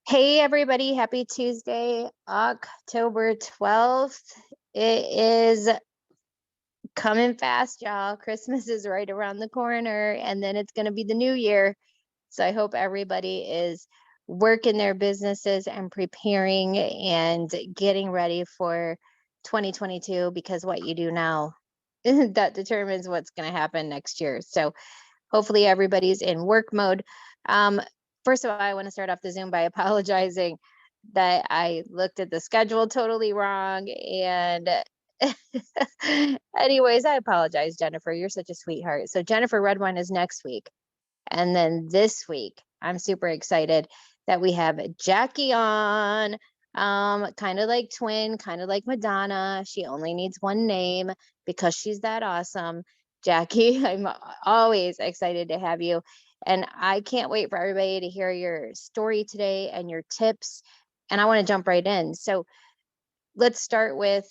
Hey everybody, happy Tuesday, October 12th. It is coming fast, y'all. Christmas is right around the corner, and then it's going to be the new year. So I hope everybody is working their businesses and preparing and getting ready for 2022, because what you do now that determines what's going to happen next year. So hopefully everybody's in work mode. Um, First of all, I want to start off the Zoom by apologizing that I looked at the schedule totally wrong. And anyways, I apologize, Jennifer. You're such a sweetheart. So Jennifer Redwine is next week. And then this week, I'm super excited that we have Jackie on. Kind of like twin, kind of like Madonna. She only needs one name because she's that awesome. Jackie, I'm always excited to have you. And I can't wait for everybody to hear your story today and your tips. And I want to jump right in. So let's start with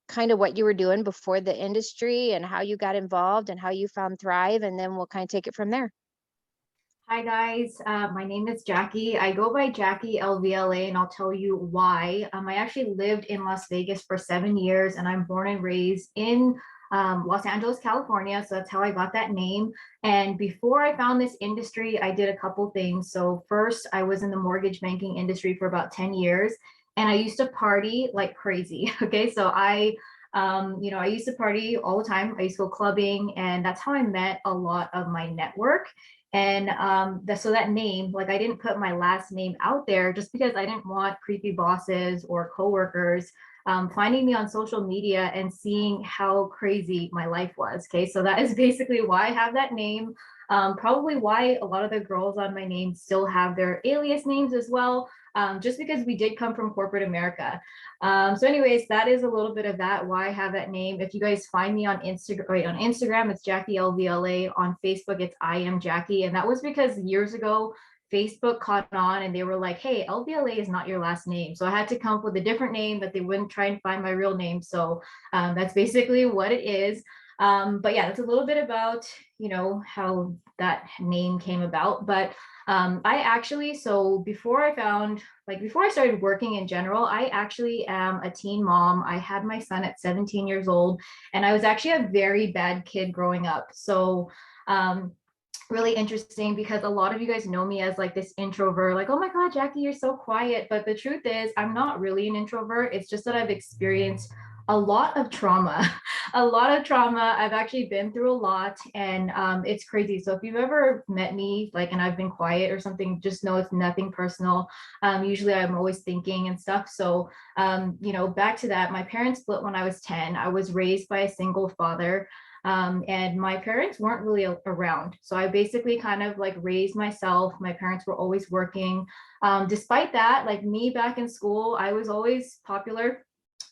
kind of what you were doing before the industry and how you got involved and how you found Thrive. And then we'll kind of take it from there. Hi guys, my name is Jackie. I go by Jackie LvLa, and I'll tell you why. I actually lived in Las Vegas for 7 years, and I'm born and raised in Los Angeles, California. So that's how I got that name. And before I found this industry, I did a couple things. So first, I was in the mortgage banking industry for about 10 years, and I used to party like crazy. Okay, so I used to party all the time. I used to go clubbing, and that's how I met a lot of my network. And so that name, like I didn't put my last name out there just because I didn't want creepy bosses or coworkers finding me on social media and seeing how crazy my life was. Okay, so that is basically why I have that name. Probably why a lot of the girls on my name still have their alias names as well, just because we did come from corporate America. So anyways, that is a little bit of that, why I have that name. If you guys find me on Instagram, it's Jackie LvLa. On Facebook, it's I am Jackie. And that was because years ago, Facebook caught on and they were like, hey, LvLa is not your last name. So I had to come up with a different name that they wouldn't try and find my real name. So that's basically what it is. But yeah, that's a little bit about, how that name came about. But so before before I started working in general, I actually am a teen mom. I had my son at 17 years old, and I was actually a very bad kid growing up. So, really interesting because a lot of you guys know me as like this introvert, like, oh my God, Jackie, you're so quiet. But the truth is, I'm not really an introvert. It's just that I've experienced a lot of trauma, a lot of trauma. I've actually been through a lot, and it's crazy. So if you've ever met me, like, and I've been quiet or something, just know it's nothing personal. Usually I'm always thinking and stuff. So, back to that, my parents split when I was 10. I was raised by a single father. And my parents weren't really around. So I basically kind of like raised myself. My parents were always working. Despite that, like me back in school, I was always popular.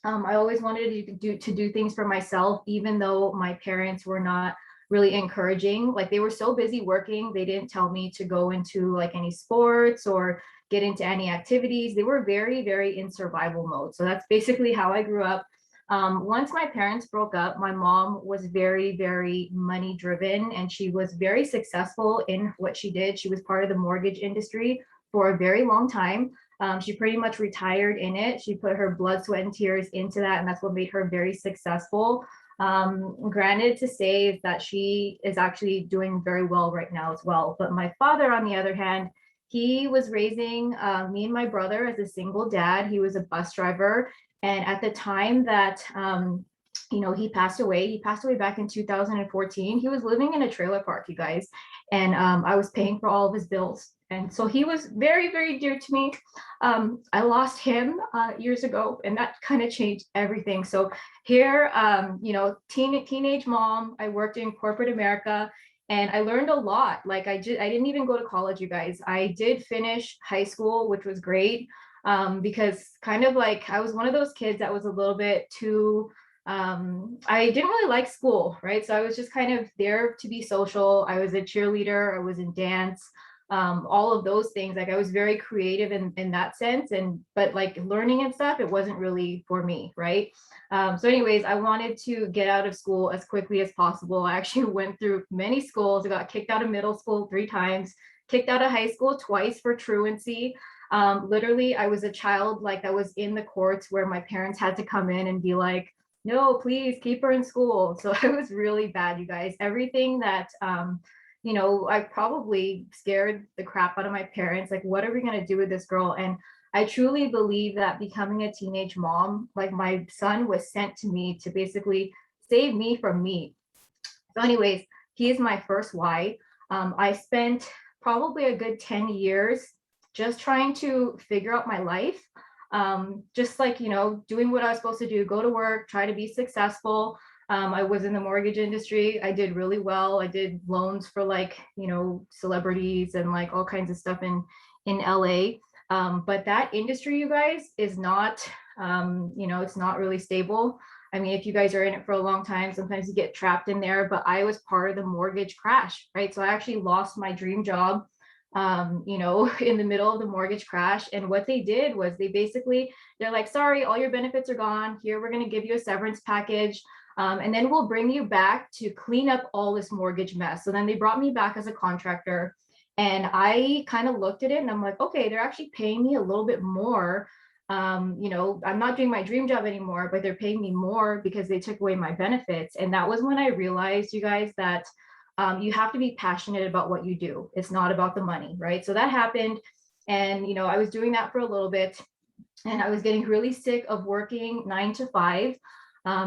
I always wanted to do things for myself, even though my parents were not really encouraging. Like they were so busy working, they didn't tell me to go into like any sports or get into any activities. They were very, very in survival mode. So that's basically how I grew up. Once my parents broke up, my mom was very, very money driven, and she was very successful in what she did. She was part of the mortgage industry for a very long time. She pretty much retired in it. She put her blood, sweat, and tears into that, and that's what made her very successful. Granted to say is that she is actually doing very well right now as well. But my father, on the other hand, he was raising me and my brother as a single dad. He was a bus driver. And at the time that he passed away. He passed away back in 2014. He was living in a trailer park, you guys, and I was paying for all of his bills. And so he was very, very dear to me. I lost him years ago, and that kind of changed everything. So here, teenage mom, I worked in corporate America, and I learned a lot. Like I didn't even go to college, you guys. I did finish high school, which was great, because kind of like I was one of those kids that was a little bit too I didn't really like school, right? So I was just kind of there to be social. I was a cheerleader, I was in dance, all of those things. Like I was very creative in that sense. But like learning and stuff, it wasn't really for me, right? So anyways, I wanted to get out of school as quickly as possible. I actually went through many schools. I got kicked out of middle school 3 times, kicked out of high school twice for truancy. Literally, I was a child like that was in the courts where my parents had to come in and be like, no, please keep her in school. So I was really bad, you guys. Everything that I probably scared the crap out of my parents. Like, what are we gonna do with this girl? And I truly believe that becoming a teenage mom, like my son was sent to me to basically save me from me. So, anyways, he is my first why. I spent probably a good 10 years just trying to figure out my life. Just like, doing what I was supposed to do, go to work, try to be successful. I was in the mortgage industry. I did really well. I did loans for like, celebrities and like all kinds of stuff in LA. But that industry, you guys, is not, it's not really stable. I mean, if you guys are in it for a long time, sometimes you get trapped in there, but I was part of the mortgage crash, right? So I actually lost my dream job, in the middle of the mortgage crash. And what they did was they're like, sorry, all your benefits are gone. Here, we're going to give you a severance package. And then we'll bring you back to clean up all this mortgage mess. So then they brought me back as a contractor. And I kind of looked at it and I'm like, okay, they're actually paying me a little bit more. I'm not doing my dream job anymore, but they're paying me more because they took away my benefits. And that was when I realized, you guys, that you have to be passionate about what you do. It's not about the money, right? So that happened. And, I was doing that for a little bit and I was getting really sick of working 9 to 5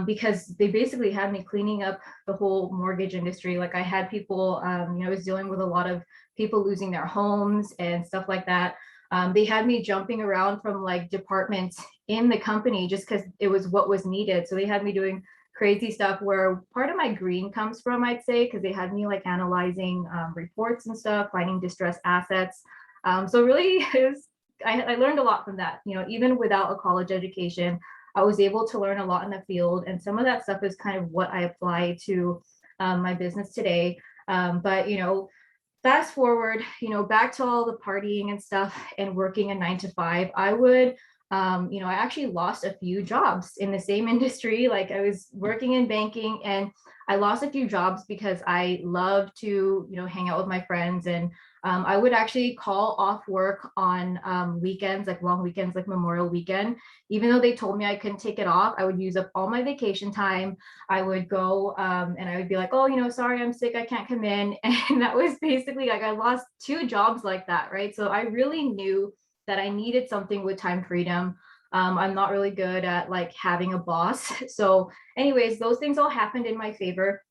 because they basically had me cleaning up the whole mortgage industry. Like I had people, I was dealing with a lot of people losing their homes and stuff like that. They had me jumping around from like departments in the company just because it was what was needed. So they had me doing crazy stuff where part of my green comes from, I'd say, because they had me like analyzing reports and stuff, finding distressed assets. So really, I learned a lot from that. Even without a college education, I was able to learn a lot in the field. And some of that stuff is kind of what I apply to my business today. But fast forward, back to all the partying and stuff and working a 9 to 5, I actually lost a few jobs in the same industry. Like I was working in banking and I lost a few jobs because I love to, hang out with my friends. And I would actually call off work on weekends, like long weekends, like Memorial Weekend. Even though they told me I couldn't take it off, I would use up all my vacation time. I would go and I would be like, oh, sorry, I'm sick, I can't come in. And that was basically like I lost 2 jobs like that, right? So I really knew that I needed something with time freedom. I'm not really good at like having a boss. So, anyways, those things all happened in my favor.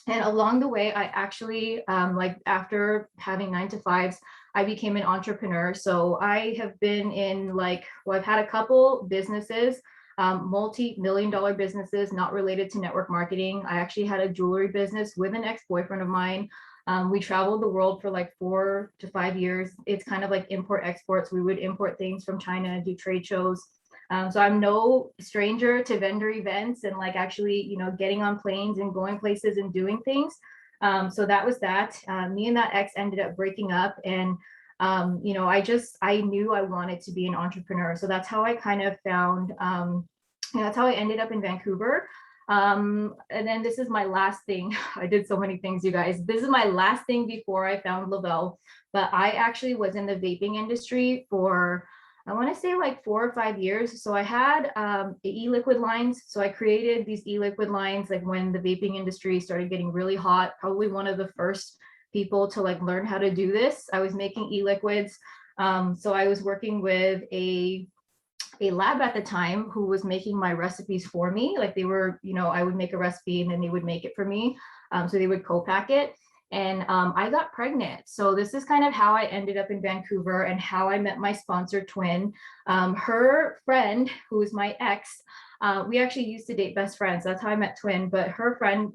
And along the way, I actually, like after having 9 to 5s, I became an entrepreneur. So I have been in I've had a couple businesses, multi-million-dollar businesses, not related to network marketing. I actually had a jewelry business with an ex-boyfriend of mine. We traveled the world for like 4 to 5 years. It's kind of like import exports. We would import things from China, do trade shows. So I'm no stranger to vendor events and like actually, getting on planes and going places and doing things. So that was that. Me and that ex ended up breaking up, and I knew I wanted to be an entrepreneur. So that's how I kind of found. That's how I ended up in Vancouver. And then this is my last thing. I did so many things, you guys. This is my last thing before I found LvL. But I actually was in the vaping industry for, I want to say like 4 or 5 years. So I had e-liquid lines. So I created these e-liquid lines like when the vaping industry started getting really hot, probably one of the first people to like learn how to do this. I was making e-liquids. So I was working with a lab at the time who was making my recipes for me. Like they were, I would make a recipe and then they would make it for me. So they would co-pack it. And I got pregnant. So this is kind of how I ended up in Vancouver and how I met my sponsor twin. Her friend, who is my ex, we actually used to date best friends. That's how I met twin. But her friend,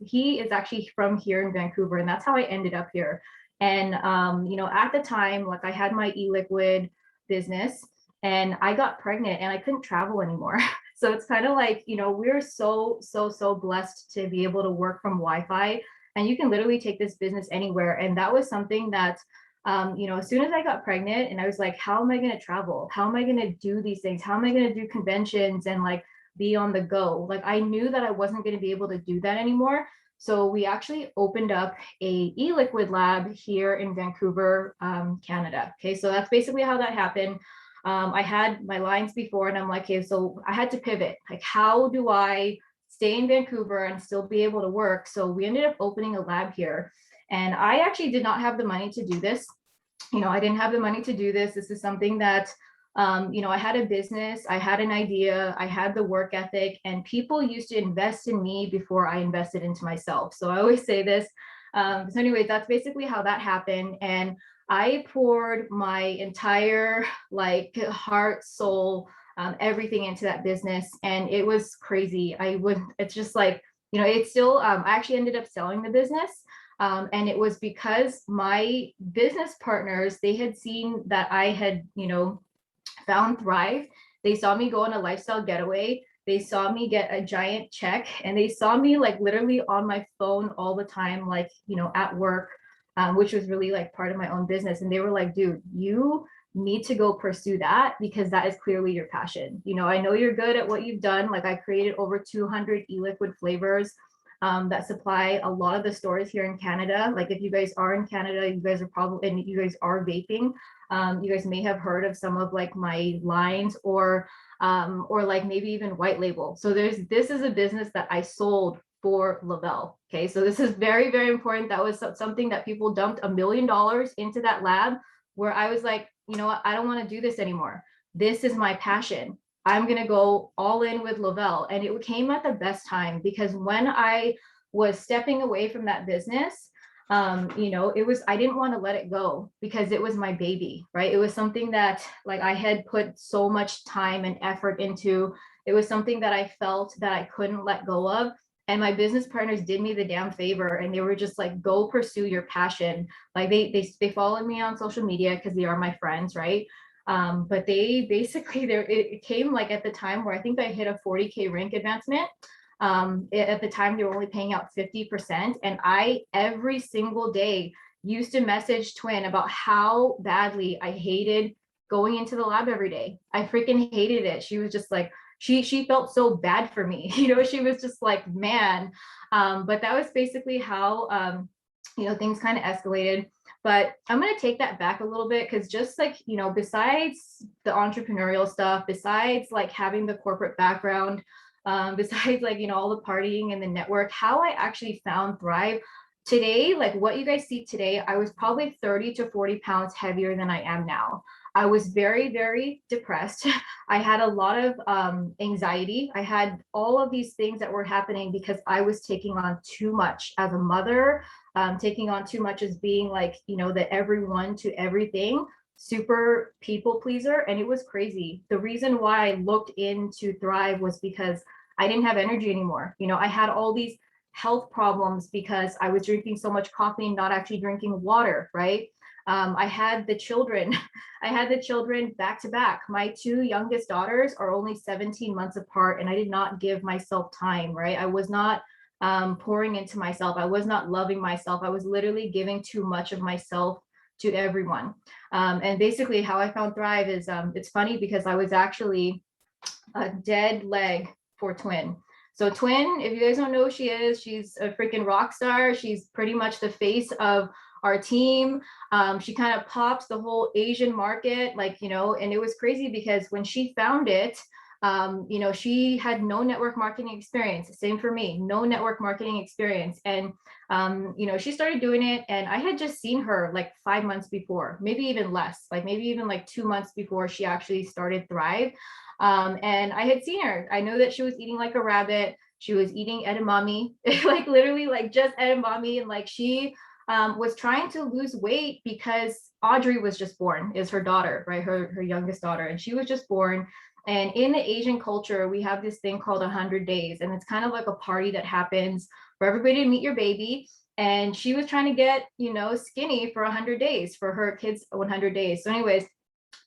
he is actually from here in Vancouver, and that's how I ended up here. And at the time, like I had my e-liquid business and I got pregnant and I couldn't travel anymore. So it's kind of like, we're so blessed to be able to work from Wi-Fi, and you can literally take this business anywhere. And that was something that, as soon as I got pregnant and I was like, how am I going to travel? How am I going to do these things? How am I going to do conventions and like be on the go? Like I knew that I wasn't going to be able to do that anymore. So we actually opened up a e-liquid lab here in Vancouver, Canada. Okay, so that's basically how that happened. I had my lines before, and I'm like, okay, so I had to pivot. Like, how do I stay in Vancouver and still be able to work? So we ended up opening a lab here. And I actually did not have the money to do this. I didn't have the money to do this. This is something that, I had a business, I had an idea, I had the work ethic, and people used to invest in me before I invested into myself. So I always say this. So anyways, that's basically how that happened. And I poured my entire like heart, soul, everything into that business. And it was crazy. It's just like, it's still, I actually ended up selling the business. And it was because my business partners, they had seen that I had, found Thrive. They saw me go on a lifestyle getaway. They saw me get a giant check, and they saw me like literally on my phone all the time, like, at work, which was really like part of my own business. And they were like, dude, you need to go pursue that because that is clearly your passion. I know you're good at what you've done. Like, I created over 200 e-liquid flavors that supply a lot of the stores here in Canada. Like, if you guys are in Canada, you guys are probably, and you guys are vaping, you guys may have heard of some of like my lines, or like maybe even white label. So this is a business that I sold for LvLa. Okay, so this is very, very important. That was something that people dumped $1 million into that lab, where I was like, you know what, I don't want to do this anymore. This is my passion. I'm going to go all in with LvLa. And it came at the best time, because when I was stepping away from that business, I didn't want to let it go because it was my baby, right? It was something that like I had put so much time and effort into. It was something that I felt that I couldn't let go of. And my business partners did me the damn favor, and they were just like, go pursue your passion. Like, they followed me on social media because they are my friends, right? But they basically, it came like at the time where I think I hit a 40K rank advancement. At the time, they were only paying out 50%. And I, every single day, used to message Twin about how badly I hated going into the lab every day. I freaking hated it. She was just like, she felt so bad for me. She was just like, man. But that was basically how, things kind of escalated. But I'm going to take that back a little bit, because just like, besides the entrepreneurial stuff, besides like having the corporate background, besides like, all the partying and the network, how I actually found Thrive today, like what you guys see today, I was probably 30 to 40 pounds heavier than I am now. I was very, very depressed. I had a lot of anxiety. I had all of these things that were happening because I was taking on too much as a mother, taking on too much as being like, the everyone to everything, super people pleaser. And it was crazy. The reason why I looked into Thrive was because I didn't have energy anymore. I had all these health problems because I was drinking so much coffee and not actually drinking water, right? I had the children, I had the children back to back. My two youngest daughters are only 17 months apart, and I did not give myself time, right? I was not pouring into myself. I was not loving myself. I was literally giving too much of myself to everyone. And basically how I found Thrive is, it's funny because I was actually a dead leg for Twin. So Twin, if you guys don't know who she is, she's a freaking rock star. She's pretty much the face of our team. She kind of pops the whole Asian market, like, and it was crazy because when she found it, she had no network marketing experience. Same for me, no network marketing experience. And, she started doing it, and I had just seen her like 5 months before, maybe even less, like maybe even like 2 months before she actually started Thrive. And I had seen her. I know that she was eating like a rabbit. She was eating edamame, like literally like just edamame. And like she was trying to lose weight because Audrey was just born, is her daughter, right? Her youngest daughter. And she was just born. And in the Asian culture, we have this thing called 100 days. And it's kind of like a party that happens for everybody to meet your baby. And she was trying to get, skinny for 100 days for her kids' 100 days. So anyways,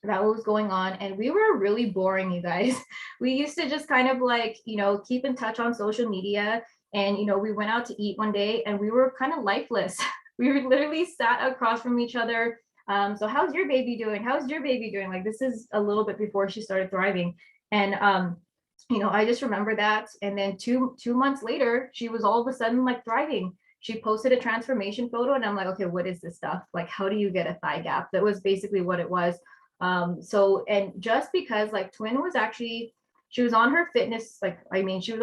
that was going on, and we were really boring, you guys. We used to just kind of like, keep in touch on social media, and we went out to eat one day and we were kind of lifeless. We were literally sat across from each other. So how's your baby doing? How's your baby doing? Like, this is a little bit before she started thriving. And I just remember that. And then two months later, she was all of a sudden like thriving. She posted a transformation photo, and I'm like, okay, what is this stuff? Like, how do you get a thigh gap? That was basically what it was. So, and just because like Twin was actually, she was on her fitness, like, I mean, she was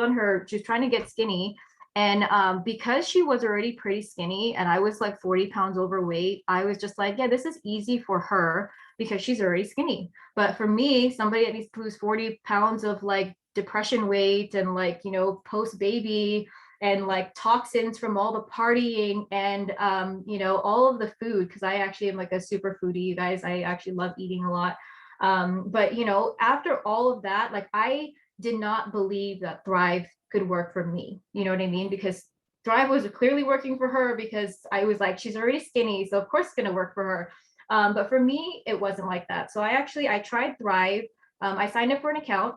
trying to get skinny. And because she was already pretty skinny and I was like 40 pounds overweight, I was just like, yeah, this is easy for her because she's already skinny. But for me, somebody that needs to lose 40 pounds of like depression weight and like, post baby and like toxins from all the partying and all of the food, because I actually am like a super foodie, you guys. I actually love eating a lot. But after all of that, like I did not believe that Thrive could work for me. You know what I mean? Because Thrive was clearly working for her, because I was like, she's already skinny, so of course it's going to work for her. But for me, it wasn't like that. So I tried Thrive. I signed up for an account,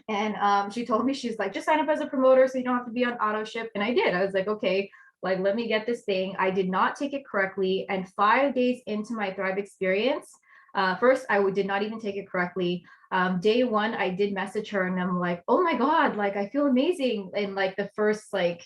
and she told me, she's like, just sign up as a promoter so you don't have to be on auto ship. And I did. I was like, okay, like, let me get this thing. I did not take it correctly. And 5 days into my Thrive experience, first, did not even take it correctly. Day one, I did message her and I'm like, oh my God, like, I feel amazing in like the first, like,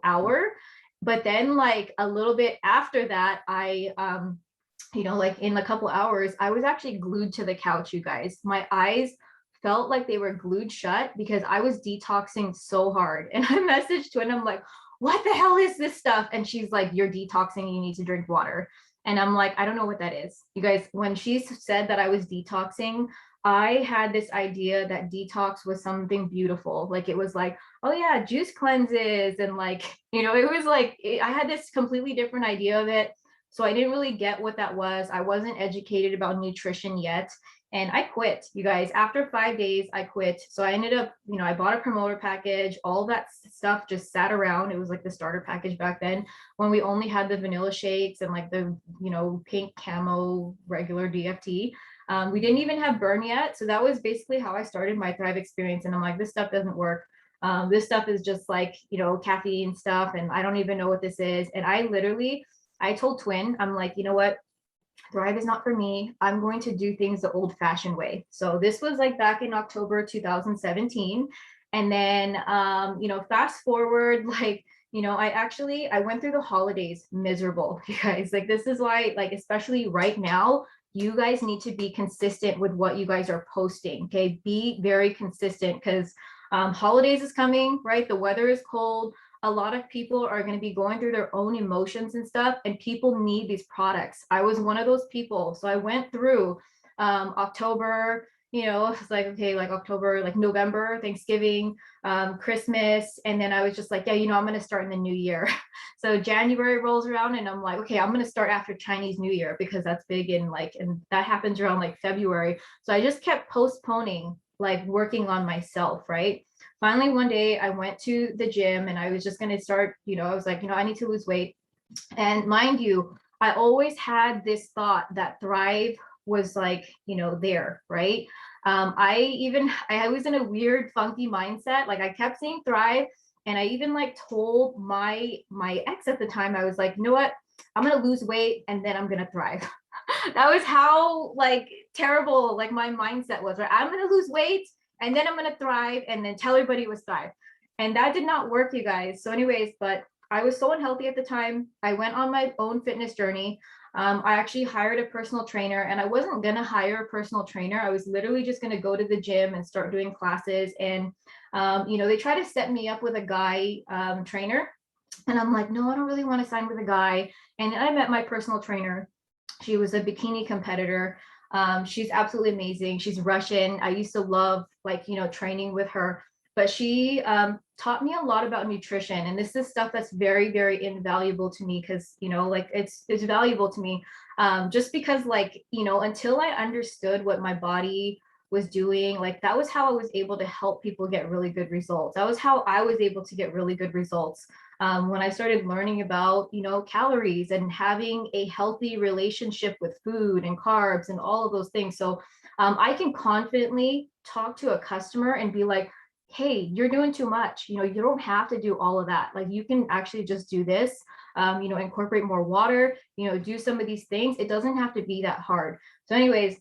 hour. But then like a little bit after that, like in a couple hours, I was actually glued to the couch, you guys. My eyes felt like they were glued shut because I was detoxing so hard. And I messaged Twin, I'm like, what the hell is this stuff? And she's like, you're detoxing, you need to drink water. And I'm like, I don't know what that is. You guys, when she said that I was detoxing, I had this idea that detox was something beautiful. Like it was like, oh yeah, juice cleanses. And like, it was like, I had this completely different idea of it. So I didn't really get what that was. I wasn't educated about nutrition yet. And I quit, you guys. After 5 days, I quit. So I ended up, I bought a promoter package. All that stuff just sat around. It was like the starter package back then when we only had the vanilla shakes and like the, pink camo regular DFT. We didn't even have burn yet. So that was basically how I started my Thrive experience. And I'm like, this stuff doesn't work. This stuff is just like, caffeine stuff. And I don't even know what this is. And I told Twin, I'm like, you know what? Thrive is not for me. I'm going to do things the old fashioned way. So this was like back in October 2017. And then, fast forward, like, I went through the holidays miserable, you guys. Like, this is why, like, especially right now, you guys need to be consistent with what you guys are posting. Okay. Be very consistent, because holidays is coming, right? The weather is cold. A lot of people are going to be going through their own emotions and stuff, and people need these products. I was one of those people. So I went through October, it's like, okay, like October, like November, Thanksgiving, Christmas. And then I was just like, yeah, I'm going to start in the new year. So January rolls around and I'm like, okay, I'm going to start after Chinese New Year, because that's big and that happens around like February. So I just kept postponing, like working on myself, right? Finally, one day I went to the gym and I was just going to start, I was like, I need to lose weight. And mind you, I always had this thought that Thrive was like, there, right? I was in a weird, funky mindset. Like I kept saying Thrive, and I even like told my ex at the time, I was like, you know what? I'm going to lose weight and then I'm going to thrive. That was how like terrible like my mindset was, right? I'm going to lose weight and then I'm going to thrive and then tell everybody it was Thrive. And that did not work, you guys. So anyways, but I was so unhealthy at the time. I went on my own fitness journey. I actually hired a personal trainer, and I wasn't going to hire a personal trainer. I was literally just going to go to the gym and start doing classes. And, they try to set me up with a guy trainer. And I'm like, no, I don't really want to sign with a guy. And then I met my personal trainer. She was a bikini competitor. She's absolutely amazing. She's Russian. I used to love like, training with her, but she taught me a lot about nutrition. And this is stuff that's very, very invaluable to me, because, like it's valuable to me just because like, until I understood what my body was doing, like that was how I was able to help people get really good results. That was how I was able to get really good results. When I started learning about, calories and having a healthy relationship with food and carbs and all of those things. So I can confidently talk to a customer and be like, hey, you're doing too much. You don't have to do all of that. Like you can actually just do this, incorporate more water, do some of these things. It doesn't have to be that hard. So anyways,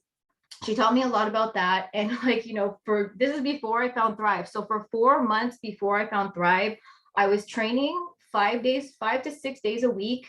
she taught me a lot about that. And like, you know, for this is before I found Thrive. So for 4 months before I found Thrive, I was training 5 days, 5 to 6 days a week.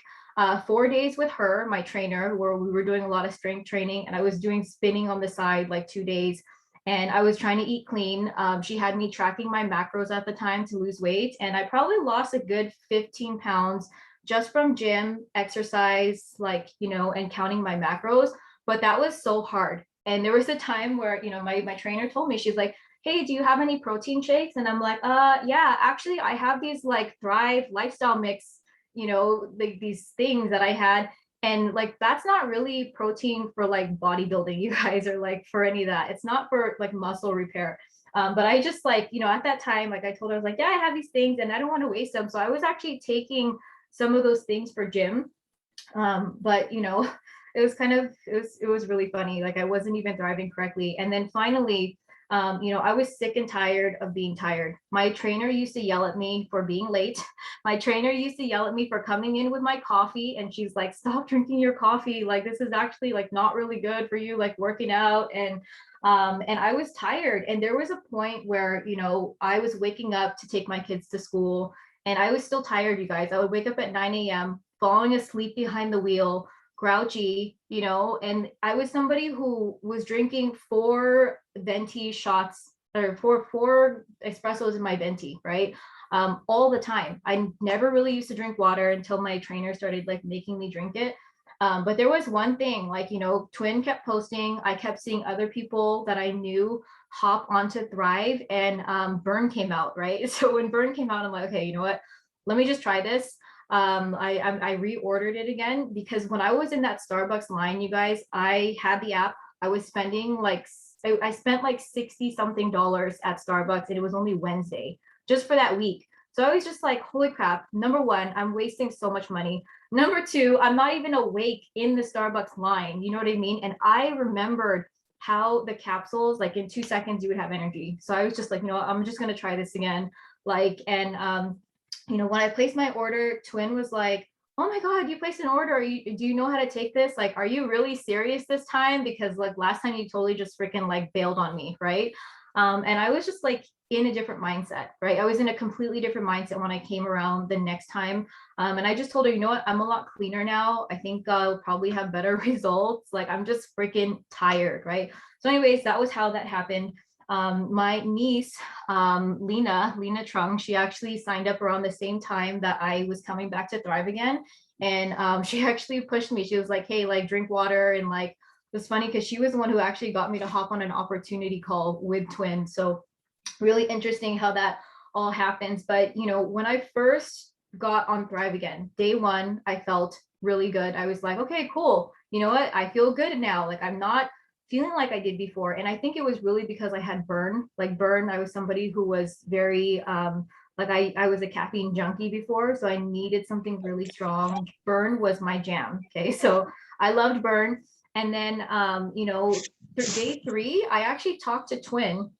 4 days with her, my trainer, where we were doing a lot of strength training, and I was doing spinning on the side like 2 days. And I was trying to eat clean. She had me tracking my macros at the time to lose weight, and I probably lost a good 15 pounds just from gym, exercise, like, you know, and counting my macros. But that was so hard. And there was a time where, you know, my trainer told me, she's like, hey, do you have any protein shakes? And I'm like, yeah, actually, I have these like Thrive lifestyle mix, you know, like these things that I had. And like, that's not really protein for like bodybuilding, you guys, or like for any of that. It's not for like muscle repair. But I just like, you know, at that time, like I told her, I was like, yeah, I have these things and I don't want to waste them. So I was actually taking some of those things for gym. But you know, it was kind of it was really funny. Like I wasn't even thriving correctly. And then finally, you know, I was sick and tired of being tired. My trainer used to yell at me for being late. My trainer used to yell at me for coming in with my coffee, and she's like, stop drinking your coffee. Like this is actually like not really good for you, like working out. And I was tired. And there was a point where, you know, I was waking up to take my kids to school, and I was still tired, you guys. I would wake up at 9 a.m., falling asleep behind the wheel, grouchy, you know. And I was somebody who was drinking 4 venti shots, or four espressos in my venti, right? All the time. I never really used to drink water until my trainer started like making me drink it. But there was one thing, like, you know, Twin kept posting. I kept seeing other people that I knew hop onto Thrive, and Burn came out, right? So when Burn came out, I'm like, okay, you know what? Let me just try this. I reordered it again, because when I was in that Starbucks line, you guys, I had the app. I was spending like I spent like 60 something dollars at Starbucks, and it was only Wednesday just for that week. So I was just like, holy crap. Number one, I'm wasting so much money. Number two, I'm not even awake in the Starbucks line. You know what I mean? And I remembered how the capsules, like in 2 seconds, you would have energy. So I was just like, you know, I'm just going to try this again. Like, and, you know, when I placed my order, Twin was like, oh my God, you placed an order. Do you know how to take this? Like, are you really serious this time? Because like last time you totally just freaking like bailed on me, right? And I was just like in a different mindset, right? I was in a completely different mindset when I came around the next time. And I just told her, you know what? I'm a lot cleaner now. I think I'll probably have better results. Like I'm just freaking tired, right? So anyways, that was how that happened. My niece, Lena Trung, she actually signed up around the same time that I was coming back to Thrive again. And she actually pushed me. She was like, hey, like drink water. And like, it was funny because she was the one who actually got me to hop on an opportunity call with Twin. So really interesting how that all happens. But, you know, when I first got on Thrive again, day one, I felt really good. I was like, okay, cool. You know what? I feel good now. Like I'm not feeling like I did before. And I think it was really because I had Burn. Like Burn, I was somebody who was very like I was a caffeine junkie before, so I needed something really strong. Burn was my jam. Okay. So I loved Burn. And then you know, day three, I actually talked to Twin,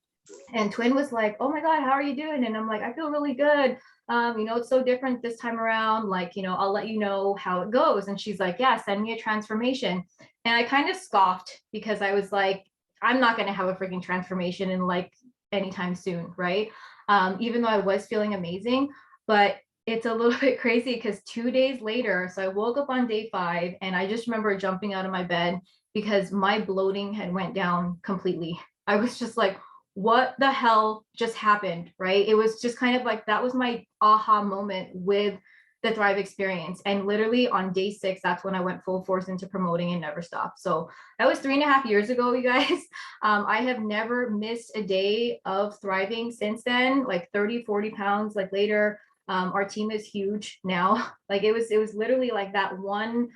and Twin was like, oh my God, how are you doing? And I'm like, I feel really good. You know, it's so different this time around. Like, you know, I'll let you know how it goes. And she's like, yeah, send me a transformation. And I kind of scoffed because I was like, I'm not going to have a freaking transformation in like anytime soon, right? Even though I was feeling amazing, but it's a little bit crazy because 2 days later, so I woke up on day 5, and I just remember jumping out of my bed because my bloating had went down completely. I was just like, what the hell just happened, right? It was just kind of like that was my aha moment with the Thrive experience. And literally on day 6, that's when I went full force into promoting and never stopped. So that was 3.5 years ago, you guys. I have never missed a day of thriving since then, like 30, 40 pounds, like later. Our team is huge now. Like it was literally like that one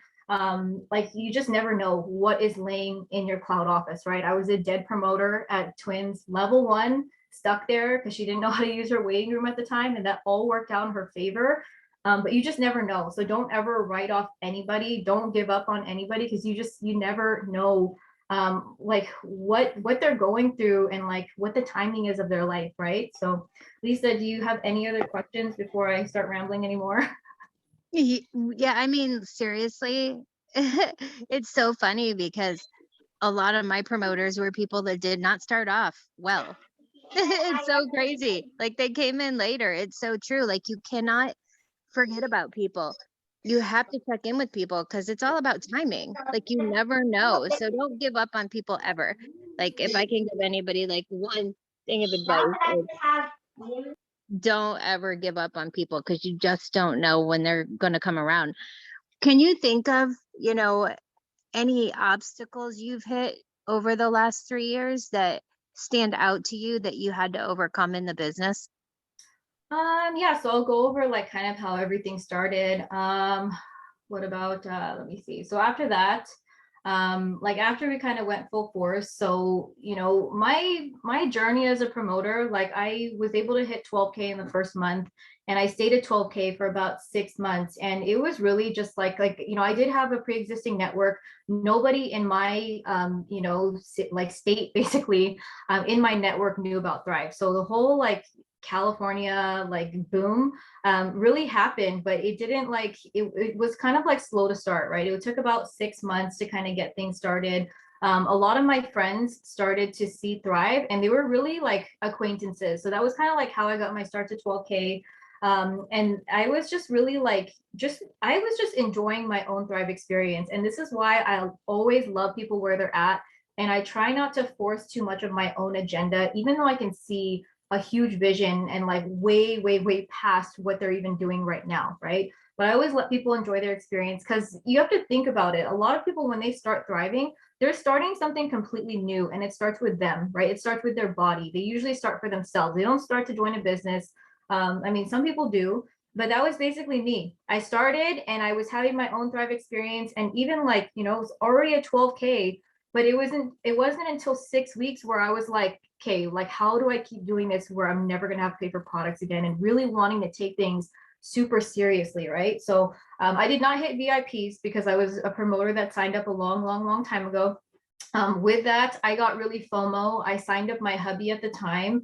like you just never know what is laying in your cloud office, right? I was a dead promoter at Twins level 1, stuck there because she didn't know how to use her waiting room at the time, and that all worked out in her favor. But you just never know. So don't ever write off anybody. Don't give up on anybody, because you never know like what they're going through and like what the timing is of their life, right? So Lisa, do you have any other questions before I start rambling anymore? Yeah, I mean, seriously, it's so funny because a lot of my promoters were people that did not start off well. It's so crazy. Like they came in later. It's so true. Like you cannot forget about people. You have to check in with people because it's all about timing. Like you never know. So don't give up on people ever. Like if I can give anybody like one thing of advice, it's don't ever give up on people because you just don't know when they're going to come around. Can you think of, any obstacles you've hit over the last 3 years that stand out to you that you had to overcome in the business? Yeah, so I'll go over like kind of how everything started. What about let me see. So after that, like after we kind of went full force, so my journey as a promoter, like I was able to hit 12K in the first month, and I stayed at 12K for about 6 months. And it was really just I did have a pre-existing network. Nobody in my like state basically in my network knew about Thrive. So the whole like California like boom really happened, but it didn't like it was kind of like slow to start, right? It took about 6 months to kind of get things started. A lot of my friends started to see Thrive, and they were really like acquaintances. So that was kind of like how I got my start to 12K. And I was just really like, I was just enjoying my own Thrive experience. And this is why I always love people where they're at. And I try not to force too much of my own agenda, even though I can see a huge vision and like way, way, way past what they're even doing right now, right? But I always let people enjoy their experience because you have to think about it. A lot of people, when they start thriving, they're starting something completely new, and it starts with them, right? It starts with their body. They usually start for themselves. They don't start to join a business. I mean, some people do, but that was basically me. I started and I was having my own Thrive experience, and even like, it was already at 12K, but it wasn't until 6 weeks where I was like, okay, like how do I keep doing this where I'm never gonna have paper products again, and really wanting to take things super seriously, right? So I did not hit VIPs because I was a promoter that signed up a long, long, long time ago. With that, I got really FOMO. I signed up my hubby at the time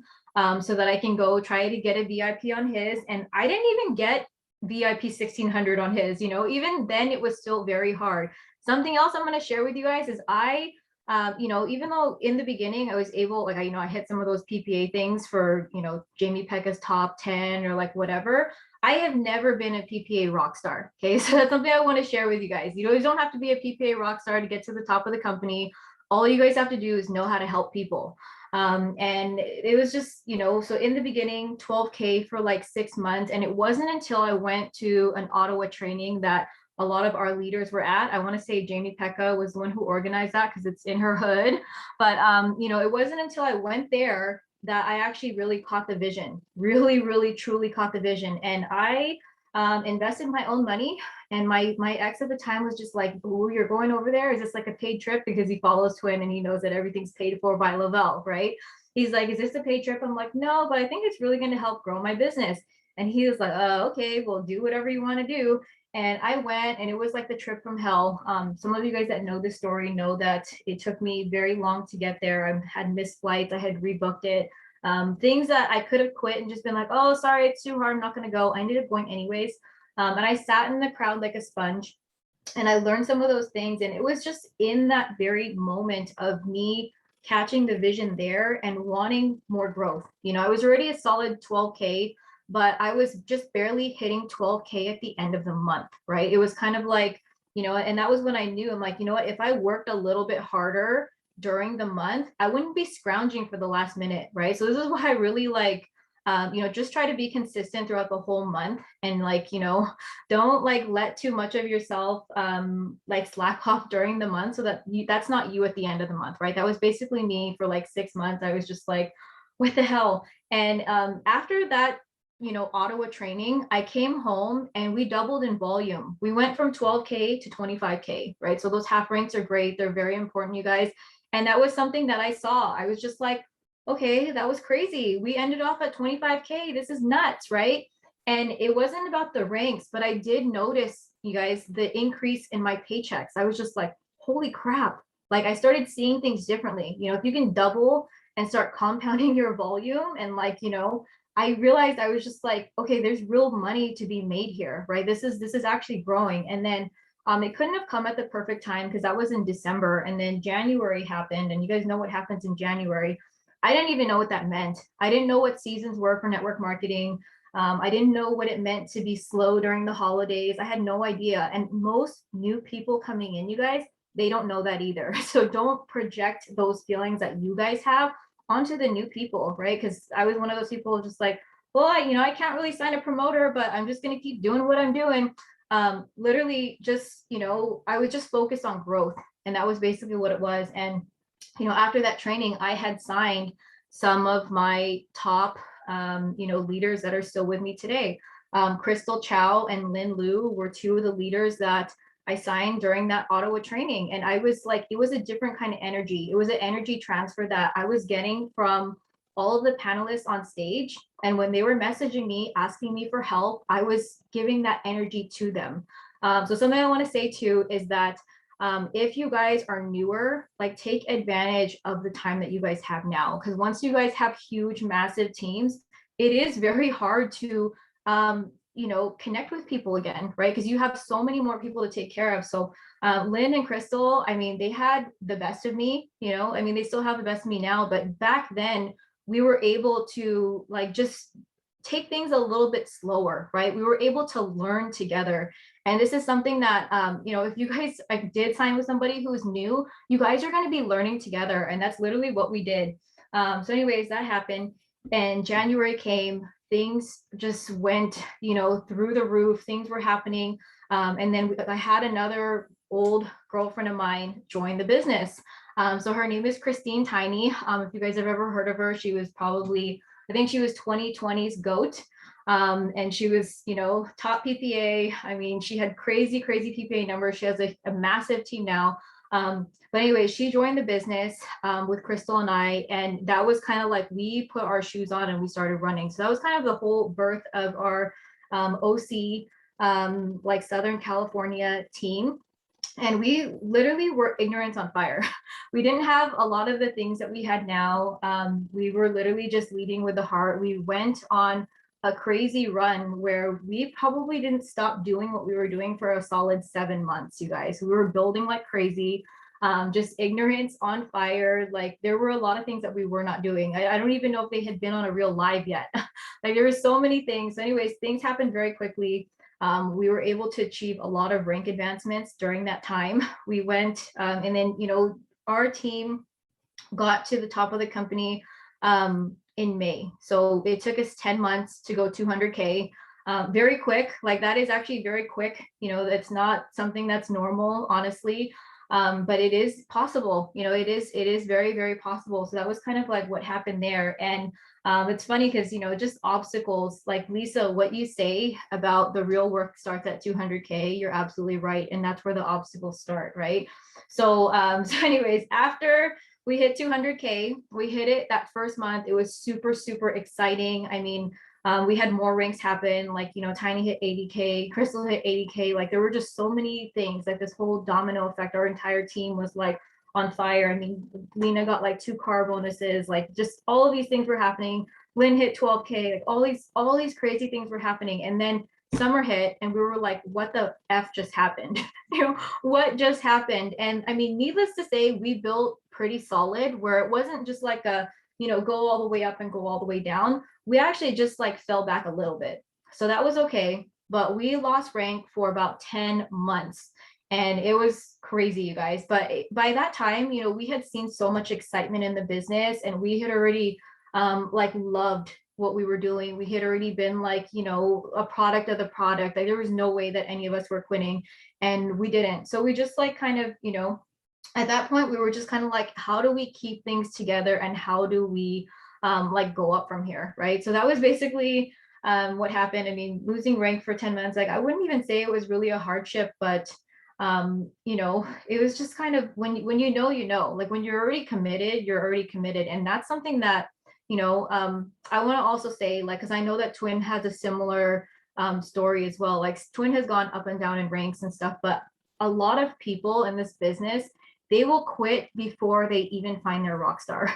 so that I can go try to get a VIP on his, and I didn't even get VIP 1600 on his. Even then it was still very hard. Something else I'm going to share with you guys is even though in the beginning I was able, like, I hit some of those PPA things for, Jamie Pecca's top 10 or like whatever. I have never been a PPA rock star. Okay. So that's something I want to share with you guys. You don't have to be a PPA rock star to get to the top of the company. All you guys have to do is know how to help people. And it was just, so in the beginning, 12K for like 6 months. And it wasn't until I went to an Ottawa training that a lot of our leaders were at. I want to say Jamie Pecca was the one who organized that because it's in her hood. But it wasn't until I went there that I actually really caught the vision, really, really, truly caught the vision. And I invested my own money. And my ex at the time was just like, "Ooh, you're going over there? Is this like a paid trip?" Because he follows Twin and he knows that everything's paid for by LvL, right? He's like, "Is this a paid trip?" I'm like, "No, but I think it's really going to help grow my business." And he was like, "Oh, okay, well, do whatever you want to do." And I went, and it was like the trip from hell. Some of you guys that know this story know that it took me very long to get there. I had missed flights, I had rebooked it. Things that I could have quit and just been like, "Oh, sorry, it's too hard, I'm not going to go." I ended up going anyways. And I sat in the crowd like a sponge, and I learned some of those things. And it was just in that very moment of me catching the vision there and wanting more growth. I was already a solid 12K, but I was just barely hitting 12K at the end of the month, right? It was kind of like, and that was when I knew, I'm like, you know what, if I worked a little bit harder during the month, I wouldn't be scrounging for the last minute, right? So this is why I really like, just try to be consistent throughout the whole month, and like, don't like let too much of yourself like slack off during the month, so that that's not you at the end of the month, right? That was basically me for like 6 months. I was just like, what the hell? And after that, Ottawa training, I came home and we doubled in volume. We went from 12K to 25K, right? So those half ranks are great. They're very important, you guys. And that was something that I saw. I was just like, okay, that was crazy. We ended off at 25K. This is nuts, right? And it wasn't about the ranks, but I did notice, you guys, the increase in my paychecks. I was just like, holy crap. Like I started seeing things differently. If you can double and start compounding your volume, and like, I realized I was just like, okay, there's real money to be made here, right? This is actually growing. And then It couldn't have come at the perfect time because that was in December, and then January happened, and you guys know what happens in January. I didn't even know what that meant. I didn't know what seasons were for network marketing. I didn't know what it meant to be slow during the holidays. I had no idea. And most new people coming in, you guys, they don't know that either. So don't project those feelings that you guys have onto the new people, right? Because I was one of those people just like, well, I can't really sign a promoter, but I'm just going to keep doing what I'm doing. Literally just, I was just focused on growth. And that was basically what it was. And, after that training, I had signed some of my top, leaders that are still with me today. Crystal Chow and Lynn Liu were two of the leaders that I signed during that Ottawa training. And I was like, it was a different kind of energy. It was an energy transfer that I was getting from all of the panelists on stage. And when they were messaging me, asking me for help, I was giving that energy to them. So something I want to say too is that if you guys are newer, like take advantage of the time that you guys have now. Because once you guys have huge, massive teams, it is very hard to, connect with people again, right? Because you have so many more people to take care of. So Lynn and Crystal, I mean, they had the best of me, they still have the best of me now, but back then we were able to like just take things a little bit slower, right? We were able to learn together. And this is something that, if you guys did sign with somebody who's new, you guys are going to be learning together. And that's literally what we did. So anyways, that happened. And January came, things just went, through the roof, things were happening. And then I had another old girlfriend of mine join the business. So her name is Christine Tiny. If you guys have ever heard of her, she was probably, I think she was 2020's GOAT. And she was, top PPA. I mean, she had crazy PPA numbers. She has a massive team now. But anyway, she joined the business with Crystal and I, and that was kind of like we put our shoes on and we started running. So that was kind of the whole birth of our OC, like Southern California team. And we literally were ignorance on fire. We didn't have a lot of the things that we had now. We were literally just leading with the heart. We went on a crazy run where we probably didn't stop doing what we were doing for a solid 7 months, you guys. We were building like crazy, just ignorance on fire. Like there were a lot of things that we were not doing. I don't even know if they had been on a real live yet. Like there were so many things. So anyways, things happened very quickly. We were able to achieve a lot of rank advancements during that time. We went and then, our team got to the top of the company in May. So it took us 10 months to go 200K. Very quick, like that is actually very quick. That's not something that's normal, honestly. But it is possible, it is very, very possible. So that was kind of like what happened there. And it's funny because, just obstacles like Lisa, what you say about the real work starts at 200K, you're absolutely right. And that's where the obstacles start, right? So, so anyways, after we hit 200K, we hit it that first month. It was super, super exciting. I mean, we had more ranks happen, like, Tiny hit 80K, Crystal hit 80K. Like there were just so many things, like this whole domino effect. Our entire team was like on fire. I mean, Lena got like 2 car bonuses, like just all of these things were happening. Lynn hit 12K, like all these crazy things were happening. And then summer hit and we were like, what the F just happened? What just happened? And I mean, needless to say, we built pretty solid where it wasn't just like a, go all the way up and go all the way down. We actually just like fell back a little bit. So that was okay. But we lost rank for about 10 months. And it was crazy, you guys. But by that time, we had seen so much excitement in the business and we had already like loved what we were doing. We had already been like, a product of the product. Like there was no way that any of us were quitting and we didn't. So we just like kind of, at that point, we were just kind of like, how do we keep things together and how do we like go up from here, right? So that was basically what happened. I mean, losing rank for 10 months, like I wouldn't even say it was really a hardship, but it was just kind of when like when you're already committed, you're already committed. And that's something that, I want to also say, like, because I know that Twin has a similar story as well. Like Twin has gone up and down in ranks and stuff, but a lot of people in this business, they will quit before they even find their rock star,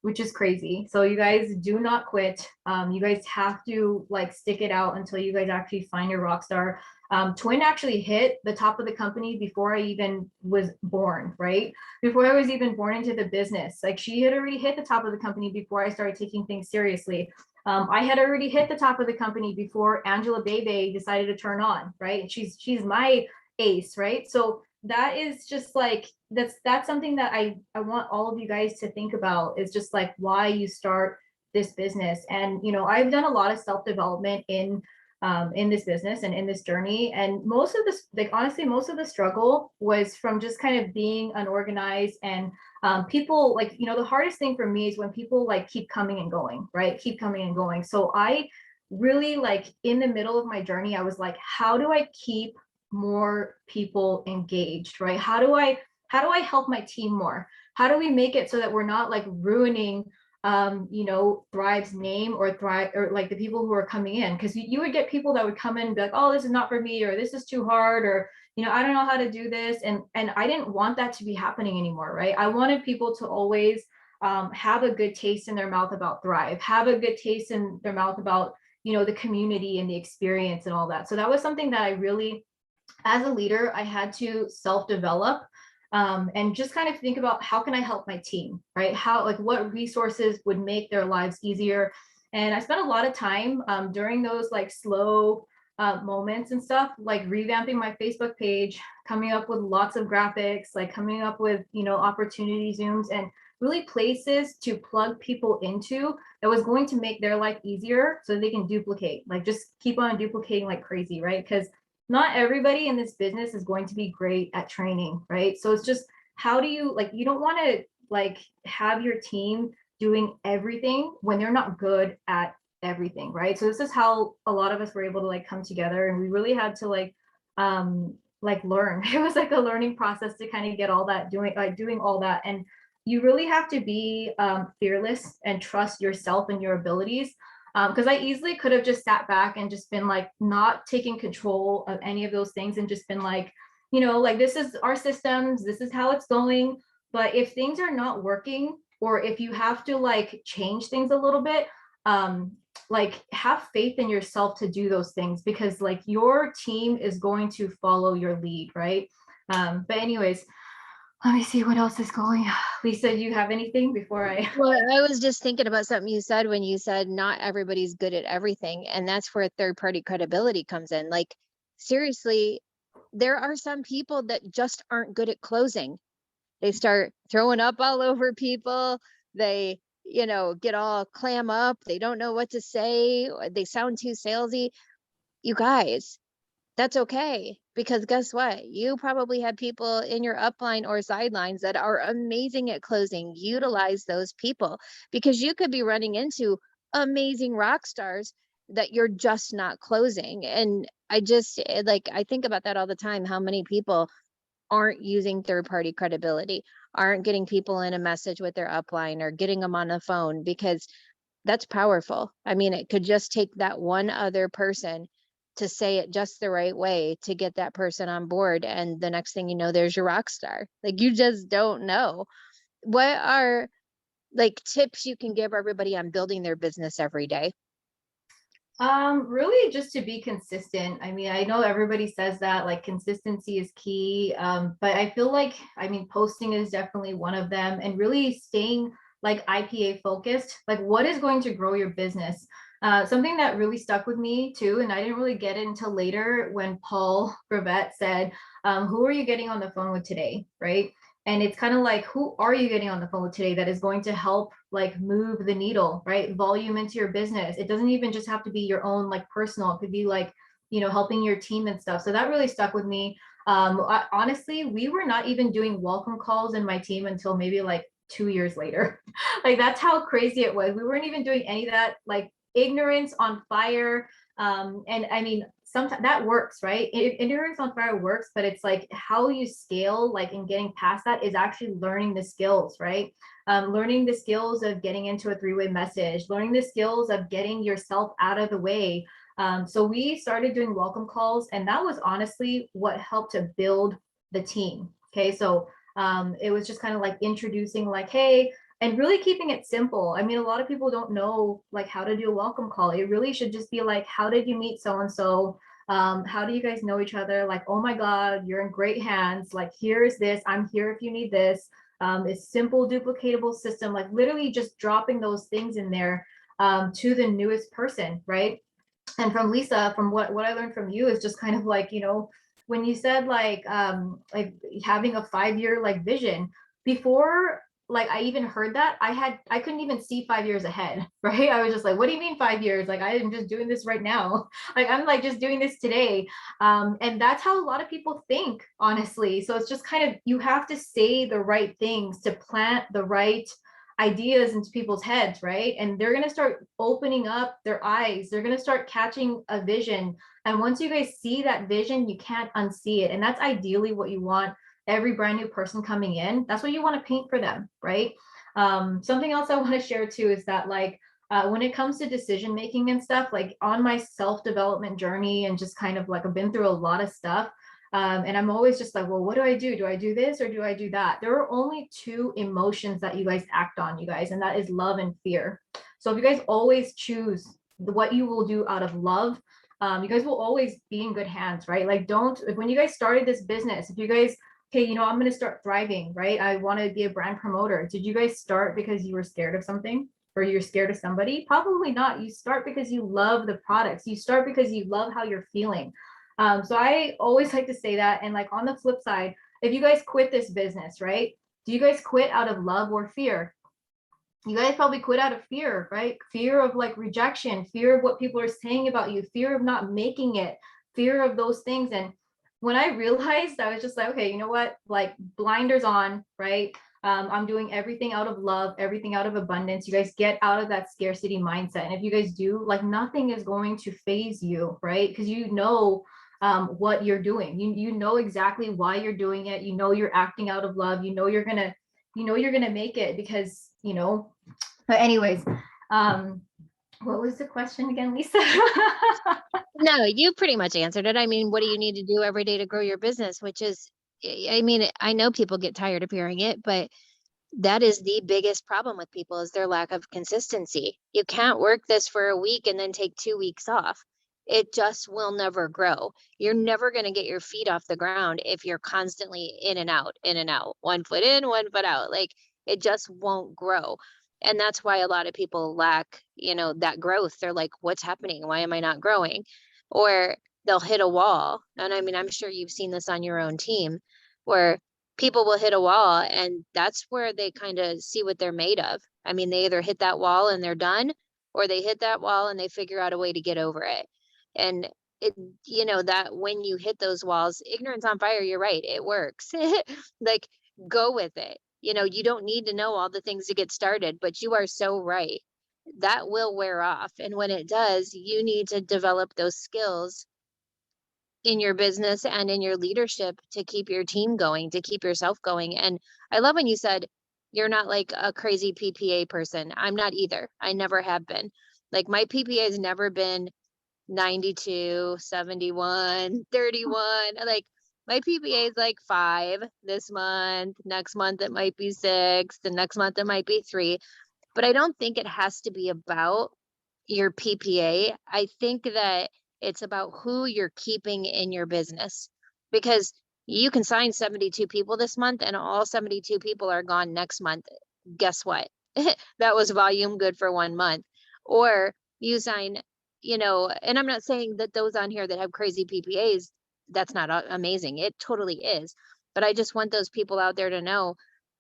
which is crazy. So you guys do not quit. You guys have to like stick it out until you guys actually find your rock star. Twin actually hit the top of the company before I even was born, right? Before I was even born into the business. Like she had already hit the top of the company before I started taking things seriously. I had already hit the top of the company before Angela Bebe decided to turn on, right? And she's my ace, right? So that is just like that's something that I want all of you guys to think about, is just like why you start this business. And I've done a lot of self-development in this business and in this journey, and most of this, like honestly, most of the struggle was from just kind of being unorganized. And people, like, the hardest thing for me is when people like keep coming and going, right? Keep coming and going. So I really, like, in the middle of my journey, I was like, how do I keep more people engaged, right? How do I help my team more? How do we make it so that we're not like ruining Thrive's name, or Thrive, or like the people who are coming in? Because you would get people that would come in and be like, oh, this is not for me, or this is too hard, or I don't know how to do this. And I didn't want that to be happening anymore, right? I wanted people to always have a good taste in their mouth about Thrive, have a good taste in their mouth about the community and the experience and all that. So that was something that I really, as a leader, I had to self-develop, and just kind of think about, how can I help my team, right? Like, what resources would make their lives easier? And I spent a lot of time during those like slow moments and stuff, like revamping my Facebook page, coming up with lots of graphics, like coming up with, opportunity zooms, and really places to plug people into that was going to make their life easier so they can duplicate, like just keep on duplicating like crazy, right? Because not everybody in this business is going to be great at training, right? So it's just, how do you, like, you don't want to like have your team doing everything when they're not good at everything, right? So this is how a lot of us were able to like come together, and we really had to like learn. It was like a learning process to kind of get all that, doing all that. And you really have to be fearless and trust yourself and your abilities, because I easily could have just sat back and just been like not taking control of any of those things, and just been like, like, this is our systems, this is how it's going. But if things are not working, or if you have to like change things a little bit, like, have faith in yourself to do those things, because like your team is going to follow your lead, right? But anyways, let me see what else is going. Lisa, do you have anything before I? Well, I was just thinking about something you said when you said not everybody's good at everything. And that's where third party credibility comes in. Like, seriously, there are some people that just aren't good at closing. They start throwing up all over people. They, get all clam up. They don't know what to say. They sound too salesy. You guys, that's okay, because guess what? You probably have people in your upline or sidelines that are amazing at closing. Utilize those people, because you could be running into amazing rock stars that you're just not closing. And I think about that all the time, how many people aren't using third party credibility, aren't getting people in a message with their upline or getting them on the phone, because that's powerful. I mean, it could just take that one other person to say it just the right way to get that person on board. And the next thing you know, there's your rock star. Like, you just don't know. What are like tips you can give everybody on building their business every day? Really just to be consistent. I mean, I know everybody says that like consistency is key. But I feel like, I mean, posting is definitely one of them, and really staying like IPA focused, like what is going to grow your business. Something that really stuck with me too, and I didn't really get it until later, when Paul Brevet said, who are you getting on the phone with today, right? And it's kind of like, who are you getting on the phone with today that is going to help like move the needle, right? Volume into your business. It doesn't even just have to be your own like personal, it could be like, helping your team and stuff. So that really stuck with me. Honestly, we were not even doing welcome calls in my team until maybe like 2 years later. Like, that's how crazy it was. We weren't even doing any of that, like ignorance on fire. And I mean, sometimes that works, right? Endurance on fire works, but it's like how you scale, like, in getting past that is actually learning the skills, right? Learning the skills of getting into a three-way message, learning the skills of getting yourself out of the way. So we started doing welcome calls, and that was honestly what helped to build the team. Okay, so it was just kind of like introducing, like, hey, and really keeping it simple. I mean, a lot of people don't know like how to do a welcome call. It really should just be like, how did you meet so and so? How do you guys know each other? Like, oh my God, you're in great hands. Like, here's this, I'm here if you need this. It's simple, duplicatable system, like literally just dropping those things in there to the newest person, right? And from Lisa, from what I learned from you is just kind of like, you know, when you said like having a 5 year like vision before, like I even heard that, I couldn't even see 5 years ahead, right? I was just like, what do you mean 5 years? Like I am just doing this right now. Like I'm like just doing this today. And that's how a lot of people think, honestly. So it's just kind of, you have to say the right things to plant the right ideas into people's heads, right? And they're going to start opening up their eyes. They're going to start catching a vision. And once you guys see that vision, you can't unsee it. And that's ideally what you want every brand new person coming in. That's what you want to paint for them, right? Something else I want to share too is that like when it comes to decision making and stuff, like on my self development journey and just kind of like I've been through a lot of stuff. And I'm always just like, well, what do I do? Do I do this or do I do that? There are only two emotions that you guys act on, you guys, and that is love and fear. So if you guys always choose what you will do out of love, you guys will always be in good hands, right? Like, don't, like when you guys started this business, if you guys, okay, you know, I'm going to start thriving, right? I want to be a brand promoter. Did you guys start because you were scared of something? Or you're scared of somebody? Probably not. You start because you love the products. You start because you love how you're feeling. So I always like to say that. And like on the flip side, if you guys quit this business, right? Do you guys quit out of love or fear? You guys probably quit out of fear, right? Fear of like rejection, fear of what people are saying about you, fear of not making it, fear of those things. And when I realized, I was just like, okay, you know what? Like blinders on, right? I'm doing everything out of love, everything out of abundance. You guys get out of that scarcity mindset. And if you guys do, like nothing is going to phase you, right? Because you know what you're doing. You know exactly why you're doing it. You know you're acting out of love. You know you're gonna make it because you know. But anyways, what was the question again, Lisa? No, you pretty much answered it. I mean, what do you need to do every day to grow your business? Which is, I mean, I know people get tired of hearing it, but that is the biggest problem with people is their lack of consistency. You can't work this for a week and then take 2 weeks off. It just will never grow. You're never going to get your feet off the ground if you're constantly in and out, 1 foot in, 1 foot out. Like it just won't grow. And that's why a lot of people lack, that growth. They're like, what's happening? Why am I not growing? Or they'll hit a wall. And I mean, I'm sure you've seen this on your own team where people will hit a wall and that's where they kind of see what they're made of. I mean, they either hit that wall and they're done, or they hit that wall and they figure out a way to get over it. And it, that when you hit those walls, ignorance on fire, you're right, it works. Like, go with it. You don't need to know all the things to get started, but you are so right. That will wear off. And when it does, you need to develop those skills in your business and in your leadership to keep your team going, to keep yourself going. And I love when you said you're not like a crazy PPA person. I'm not either. I never have been. Like my PPA has never been 92, 71, 31. Like my PPA is like 5 this month. Next month it might be 6. The next month it might be 3. But I don't think it has to be about your PPA. I think that it's about who you're keeping in your business because you can sign 72 people this month and all 72 people are gone next month. Guess what? That was volume good for 1 month. Or you sign, and I'm not saying that those on here that have crazy PPAs, that's not amazing. It totally is. But I just want those people out there to know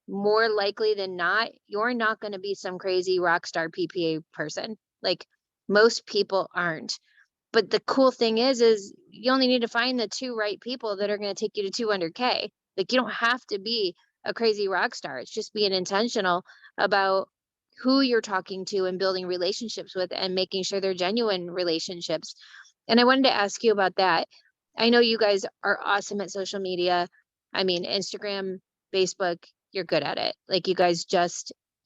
more likely than not, you're not going to be some crazy rock star PPA person. Like most people aren't. But the cool thing is you only need to find the 2 right people that are going to take you to 200K. Like you don't have to be a crazy rock star. It's just being intentional about who you're talking to and building relationships with and making sure they're genuine relationships. And I wanted to ask you about that. I know you guys are awesome at social media. I mean, Instagram, Facebook, you're good at it. Like you guys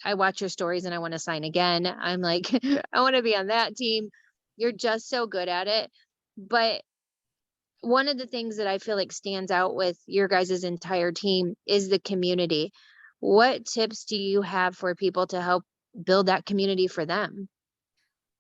I watch your stories and I want to sign again. I'm like, I want to be on that team. You're just so good at it. But one of the things that I feel like stands out with your guys' entire team is the community. What tips do you have for people to help build that community for them?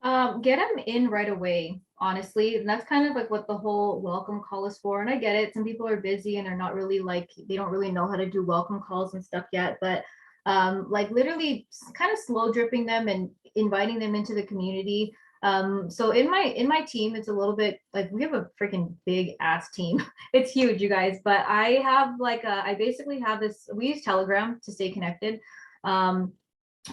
Get them in right away. honestly. And that's kind of like what the whole welcome call is for. And I get it. Some people are busy and they're not really like, they don't really know how to do welcome calls and stuff yet. But like literally kind of slow dripping them and inviting them into the community. So in my team, it's a little bit like we have a freaking big ass team. It's huge, you guys. But I have like I basically have this. We use Telegram to stay connected.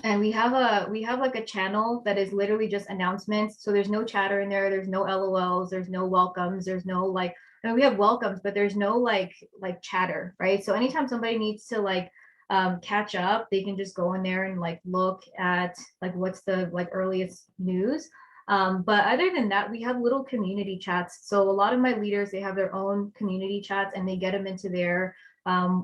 And we have like a channel that is literally just announcements. So there's no chatter in there. There's no LOLs. There's no welcomes. There's no like. I mean, we have welcomes, but there's no like chatter, right? So anytime somebody needs to like catch up, they can just go in there and like look at like what's the like earliest news. But other than that, we have little community chats. So a lot of my leaders, they have their own community chats and they get them into there.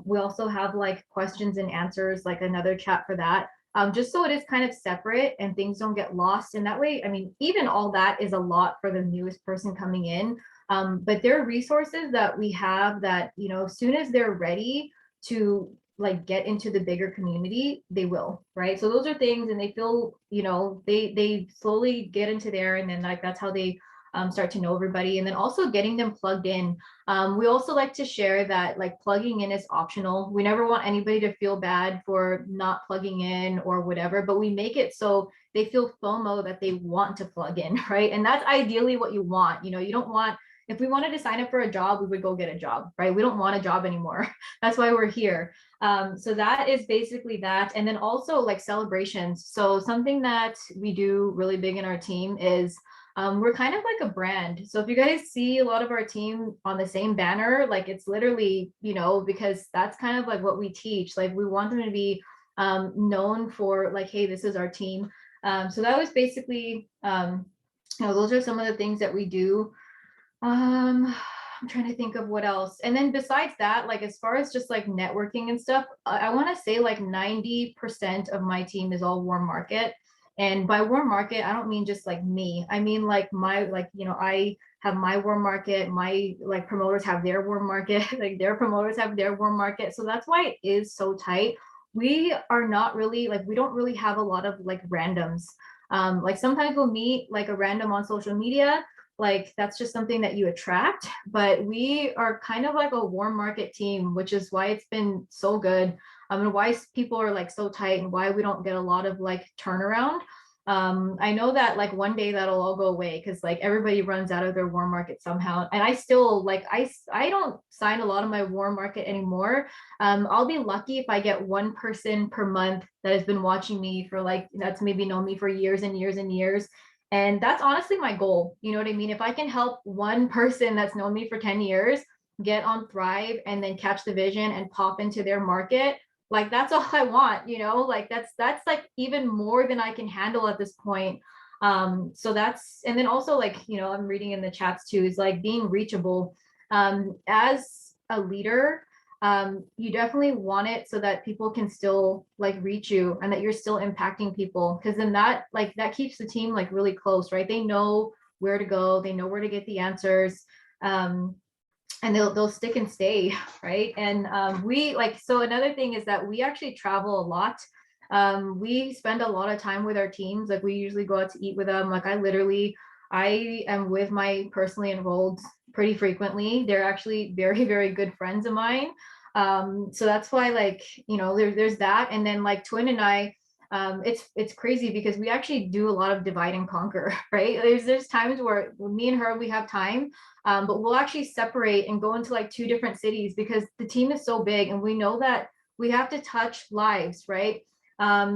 We also have like questions and answers, like another chat for that. Just so it is kind of separate and things don't get lost. And that way, I mean, even all that is a lot for the newest person coming in. But there are resources that we have that, you know, as soon as they're ready to like get into the bigger community, they will, right? So those are things, and they feel, you know, they slowly get into there, and then like that's how they start to know everybody, and then also getting them plugged in. We also like to share that like plugging in is optional. We never want anybody to feel bad for not plugging in or whatever, but we make it so they feel FOMO that they want to plug in, right? And that's ideally what you want. You know, you don't want, if we wanted to sign up for a job, we would go get a job, right? We don't want a job anymore. That's why we're here. So that is basically that. And then also like celebrations. So something that we do really big in our team is we're kind of like a brand. So if you guys see a lot of our team on the same banner, like it's literally, you know, because that's kind of like what we teach. Like we want them to be known for like, hey, this is our team. So that was basically, you know, those are some of the things that we do. I'm trying to think of what else. And then besides that, like as far as just like networking and stuff, I want to say like 90% of my team is all warm market. And by warm market, I don't mean just like me. I mean like my like, you know, I have my warm market, my like promoters have their warm market, like their promoters have their warm market. So that's why it is so tight. We are not really like, we don't really have a lot of like randoms. Like sometimes we'll meet like a random on social media, like that's just something that you attract, but we are kind of like a warm market team, which is why it's been so good. And why people are like so tight and why we don't get a lot of like turnaround. I know that like one day that'll all go away because like everybody runs out of their warm market somehow, and I still like I don't sign a lot of my warm market anymore. I'll be lucky if I get one person per month that has been watching me for like, that's maybe known me for years and years and years. And that's honestly my goal. You know what I mean? If I can help one person that's known me for 10 years get on Thrive and then catch the vision and pop into their market, like that's all I want, you know, like that's like even more than I can handle at this point. So that's, and then also like, you know, I'm reading in the chats too, is like being reachable. As a leader, you definitely want it so that people can still like reach you and that you're still impacting people, because then that like that keeps the team like really close, right? They know where to go, they know where to get the answers. And they'll stick and stay, right? And we like, so another thing is that we actually travel a lot. We spend a lot of time with our teams. Like we usually go out to eat with them. Like I am with my personally enrolled pretty frequently. They're actually very, very good friends of mine. So that's why like, you know, there's that. And then like Twin and I, it's crazy because we actually do a lot of divide and conquer, right? There's times where me and her, we have time, but we'll actually separate and go into like two different cities because the team is so big and we know that we have to touch lives, right?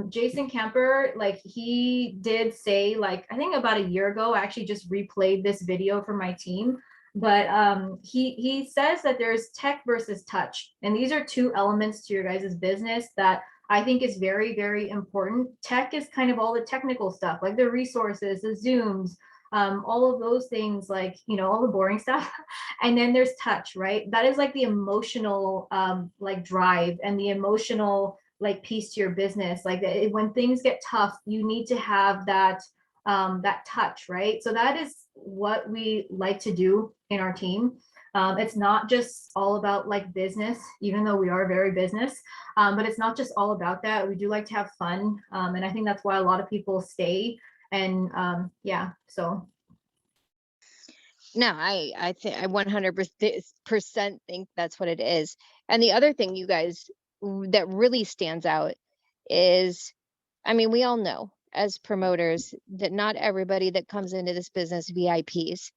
Jason Camper, like he did say, like I think about a year ago, I actually just replayed this video for my team, but he says that there's tech versus touch, and these are two elements to your guys' business that I think is very, very important. Tech is kind of all the technical stuff, like the resources, the Zooms, all of those things, like, you know, all the boring stuff. And then there's touch, right? That is like the emotional like drive and the emotional like piece to your business. Like when things get tough, you need to have that that touch, right? So that is what we like to do in our team. It's not just all about like business, even though we are very business, but it's not just all about that. We do like to have fun. And I think that's why a lot of people stay. And yeah, so. No, I think I 100% think that's what it is. And the other thing you guys that really stands out is, I mean, we all know as promoters that not everybody that comes into this business VIPs.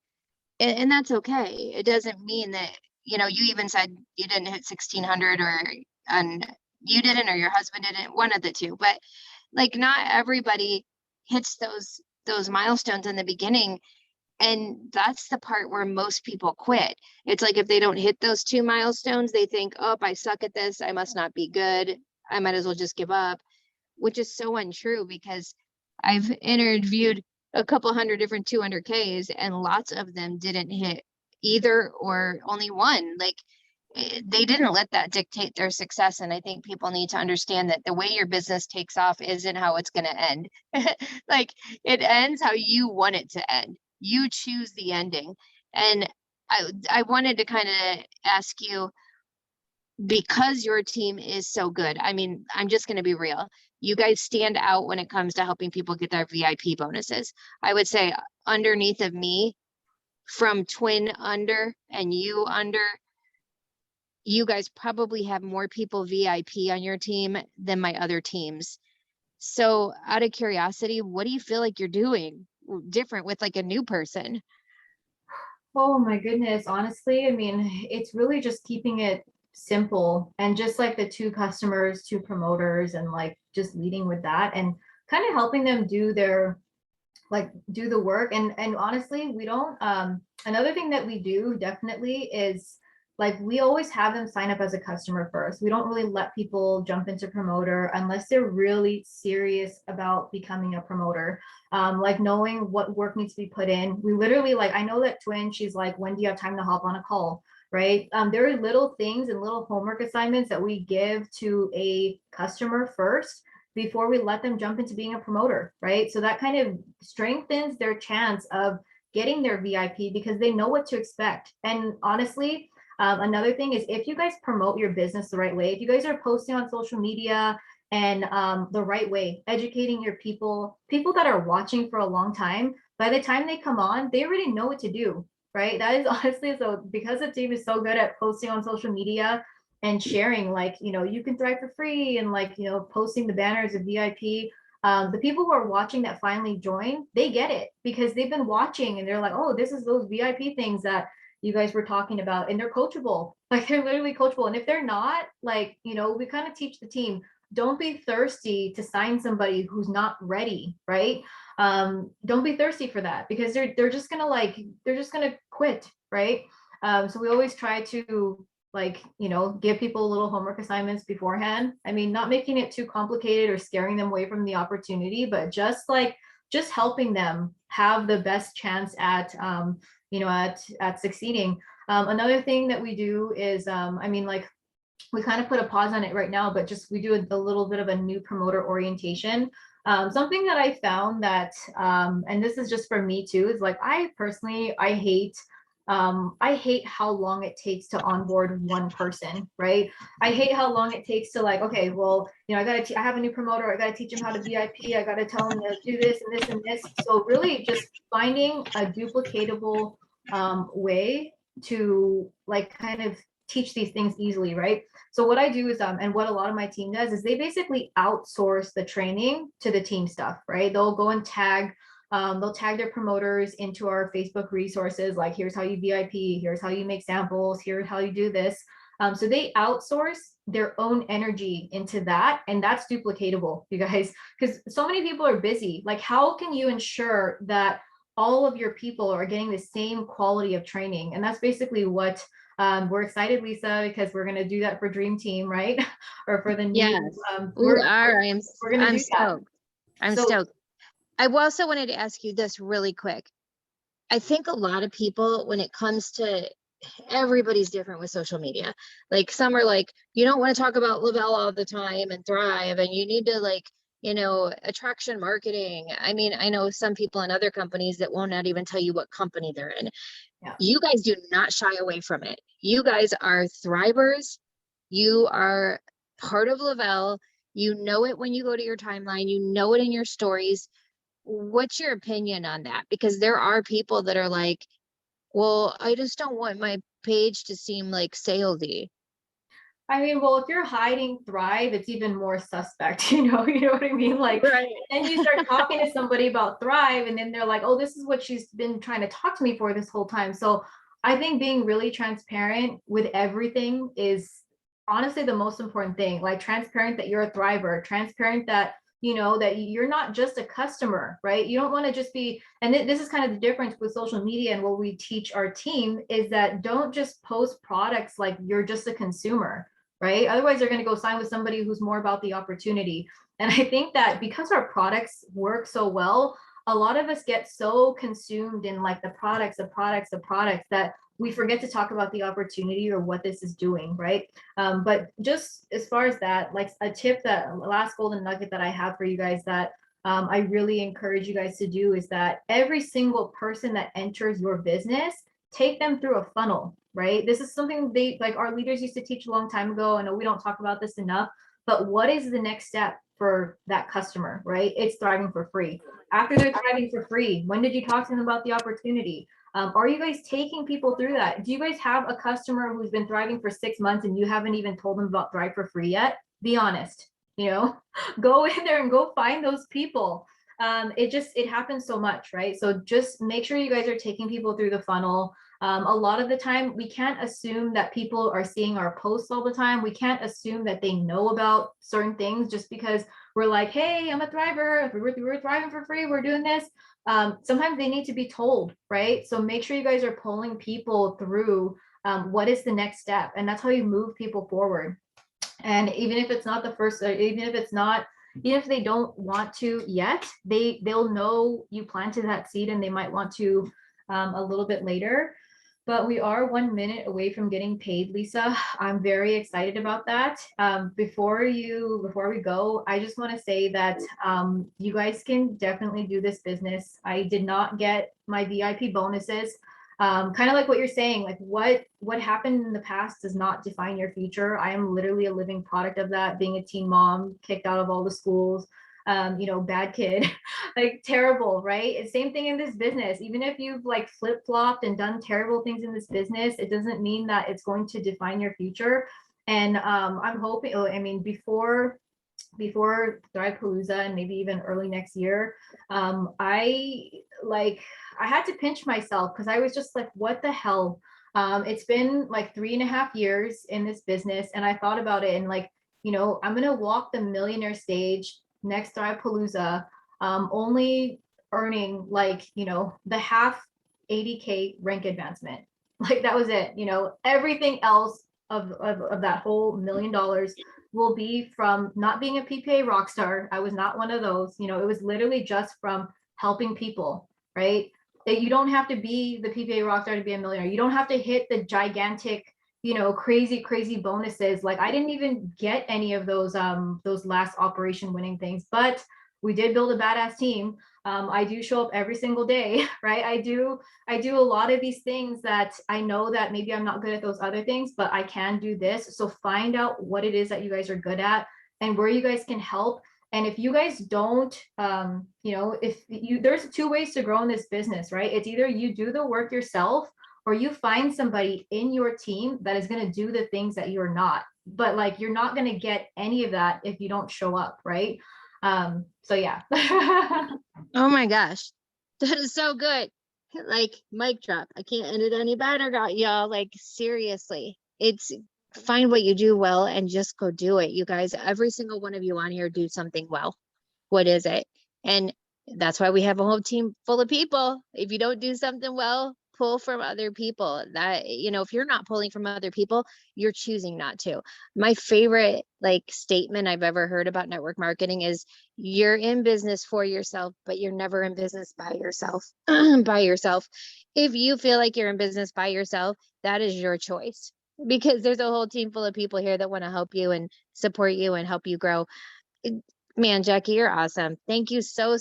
And that's okay. It doesn't mean that, you even said you didn't hit 1600, and you didn't, or your husband didn't, one of the two. But like, not everybody hits those milestones in the beginning, and that's the part where most people quit. It's like if they don't hit those two milestones, they think, oh, I suck at this, I must not be good, I might as well just give up, which is so untrue, because I've interviewed a couple hundred different 200Ks, and lots of them didn't hit either, or only one. Like, they didn't let that dictate their success. And I think people need to understand that the way your business takes off isn't how it's going to end. Like, it ends how you want it to end. You choose the ending. And I wanted to kind of ask you, because your team is so good. I mean, I'm just going to be real. You guys stand out when it comes to helping people get their VIP bonuses. I would say underneath of me, from twin under and you under, you guys probably have more people VIP on your team than my other teams. So out of curiosity, what do you feel like you're doing different with like a new person? Oh my goodness. Honestly, I mean, it's really just keeping it simple and just like the two customers, two promoters, and like just leading with that and kind of helping them do their do the work. And honestly, we don't another thing that we do definitely is like we always have them sign up as a customer first. We don't really let people jump into promoter unless they're really serious about becoming a promoter. Like knowing what work needs to be put in. We literally, like, I know that twin, she's like, when do you have time to hop on a call? Right. There are little things and little homework assignments that we give to a customer first before we let them jump into being a promoter, right? So that kind of strengthens their chance of getting their VIP because they know what to expect. And honestly, another thing is if you guys promote your business the right way, if you guys are posting on social media and the right way, educating your people that are watching for a long time, by the time they come on, they already know what to do, right? That is honestly, so because the team is so good at posting on social media and sharing, like, you can thrive for free, and like, posting the banners of VIP. The people who are watching that finally join, they get it because they've been watching and they're like, oh, this is those VIP things that you guys were talking about, and they're coachable. Like, they're literally coachable. And if they're not, like, we kind of teach the team, don't be thirsty to sign somebody who's not ready, right? Don't be thirsty for that because they're just gonna quit, right? So we always try to, like, give people little homework assignments beforehand. I mean, not making it too complicated or scaring them away from the opportunity, but just helping them have the best chance at at succeeding. Another thing that we do is I mean, like, we kind of put a pause on it right now, but just we do a little bit of a new promoter orientation. Something that I found that and this is just for me too, is like, I personally, I hate how long it takes to onboard one person, right? I hate how long it takes to, like, okay, well, I have a new promoter, I gotta teach him how to VIP, I gotta tell him to do this and this and this. So really just finding a duplicatable way to, like, kind of teach these things easily, right? So what I do is and what a lot of my team does is they basically outsource the training to the team stuff, right? They'll go and they'll tag their promoters into our Facebook resources, like, here's how you VIP, here's how you make samples, here's how you do this. So they outsource their own energy into that, and that's duplicatable, you guys, because so many people are busy. Like, how can you ensure that all of your people are getting the same quality of training? And that's basically what we're excited, Lisa, because we're going to do that for Dream Team, right? Or for the new, Yes, we we're are. going to I'm do that. stoked. I'm So stoked. I also wanted to ask you this really quick. I think a lot of people, when it comes to, everybody's different with social media. Like, some are like, you don't want to talk about LvLa all the time and thrive, and you need to, like, attraction marketing. I mean, I know some people in other companies that won't not even tell you what company they're in. yeah. You guys do not shy away from it. You guys are thrivers. You are part of LvL. You know it when you go to your timeline. You know it in your stories. What's your opinion on that? Because there are people that are like, Well, I just don't want my page to seem like salesy. I mean, well, if you're hiding Thrive, it's even more suspect, you know what I mean? Like, Right. then you start talking to somebody about Thrive, and then they're like, oh, this is what she's been trying to talk to me for this whole time. So I think being really transparent with everything is honestly the most important thing. Like, transparent that you're a Thriver, transparent that that you're not just a customer, right? You don't want to just be, and this is kind of the difference with social media and what we teach our team is that don't just post products like you're just a consumer, right? Otherwise, they're going to go sign with somebody who's more about the opportunity. And I think that because our products work so well, a lot of us get so consumed in like the products, that we forget to talk about the opportunity or what this is doing, right? But just as far as that, like a tip, that last golden nugget that I have for you guys that I really encourage you guys to do is that every single person that enters your business, take them through a funnel, right? This is something they like our leaders used to teach a long time ago. I know we don't talk about this enough, but what is the next step for that customer, right? It's thriving for free. After they're thriving for free, when did you talk to them about the opportunity? Are you guys taking people through that? Do you guys have a customer who's been thriving for 6 months and you haven't even told them about Thrive for free yet? Be honest, go in there and go find those people. It happens so much, right? So just make sure you guys are taking people through the funnel. A lot of the time, we can't assume that people are seeing our posts all the time. We can't assume that they know about certain things just because we're like, hey, I'm a thriver. We're thriving for free. We're doing this. Sometimes they need to be told, right? So make sure you guys are pulling people through what is the next step. And that's how you move people forward. And even if it's not the first, even if they don't want to yet, they'll know you planted that seed and they might want to a little bit later. But we are 1 minute away from getting paid, Lisa. I'm very excited about that. Before we go, I just want to say that you guys can definitely do this business. I did not get my VIP bonuses. Kind of like what you're saying, like what happened in the past does not define your future. I am literally a living product of that, being a teen mom, kicked out of all the schools, bad kid, like terrible, right? It's same thing in this business. Even if you've like flip-flopped and done terrible things in this business, it doesn't mean that it's going to define your future. And I'm hoping, I mean, before Thrivepalooza and maybe even early next year, I had to pinch myself because I was just like, what the hell? It's been like 3.5 years in this business, and I thought about it and like, I'm gonna walk the millionaire stage next Thrivepalooza, only earning like, the half 80K rank advancement. Like that was it. Everything else of that whole $1 million will be from not being a PPA rock star. I was not one of those. It was literally just from helping people, right? That you don't have to be the PPA rock star to be a millionaire. You don't have to hit the gigantic, crazy bonuses. Like I didn't even get any of those last operation winning things, but we did build a badass team. I do show up every single day, right? I do a lot of these things that I know that maybe I'm not good at those other things, but I can do this. So find out what it is that you guys are good at and where you guys can help. And if you guys don't, there's 2 ways to grow in this business, right? It's either you do the work yourself or you find somebody in your team that is going to do the things that you're not. But like, you're not going to get any of that if you don't show up, right? So yeah. Oh my gosh. That is so good. Like mic drop. I can't end it any better, y'all. Like seriously. It's find what you do well and just go do it. You guys, every single one of you on here do something well. What is it? And that's why we have a whole team full of people. If you don't do something well, pull from other people. That, if you're not pulling from other people, you're choosing not to. My favorite like statement I've ever heard about network marketing is you're in business for yourself, but you're never in business by yourself. By yourself. If you feel like you're in business by yourself, that is your choice, because there's a whole team full of people here that want to help you and support you and help you grow. Man, Jackie, you're awesome. Thank you so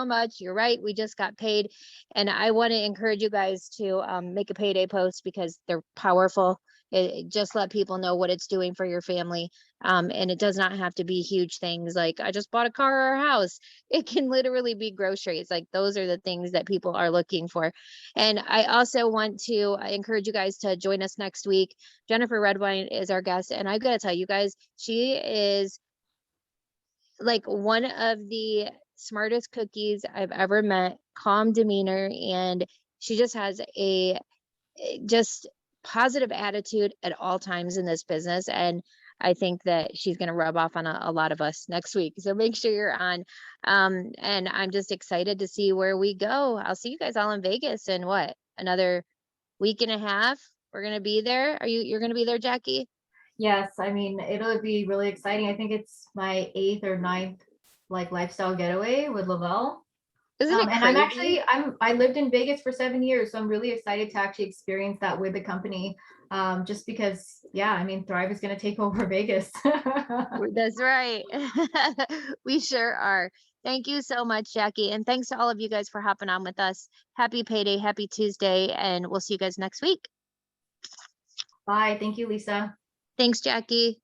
much. You're right. We just got paid. And I want to encourage you guys to make a payday post because they're powerful just let people know what it's doing for your family. And it does not have to be huge things like I just bought a car or a house. It can literally be groceries. Like those are the things that people are looking for. And I also want to encourage you guys to join us next week. Jennifer Redwine is our guest, and I gotta tell you guys, she is like one of the smartest cookies I've ever met, calm demeanor, and she just has a just positive attitude at all times in this business. And I think that she's going to rub off on a lot of us next week. So make sure you're on. And I'm just excited to see where we go. I'll see you guys all in Vegas in what, another week and a half? We're going to be there. You're going to be there, Jackie? Yes, I mean, it'll be really exciting. I think it's my 8th or 9th like lifestyle getaway with LvL. Isn't it And crazy? I lived in Vegas for 7 years, so I'm really excited to actually experience that with the company. Just because, yeah, I mean, Thrive is going to take over Vegas. That's right. We sure are. Thank you so much, Jackie. And thanks to all of you guys for hopping on with us. Happy payday, happy Tuesday, and we'll see you guys next week. Bye. Thank you, Lisa. Thanks, Jackie.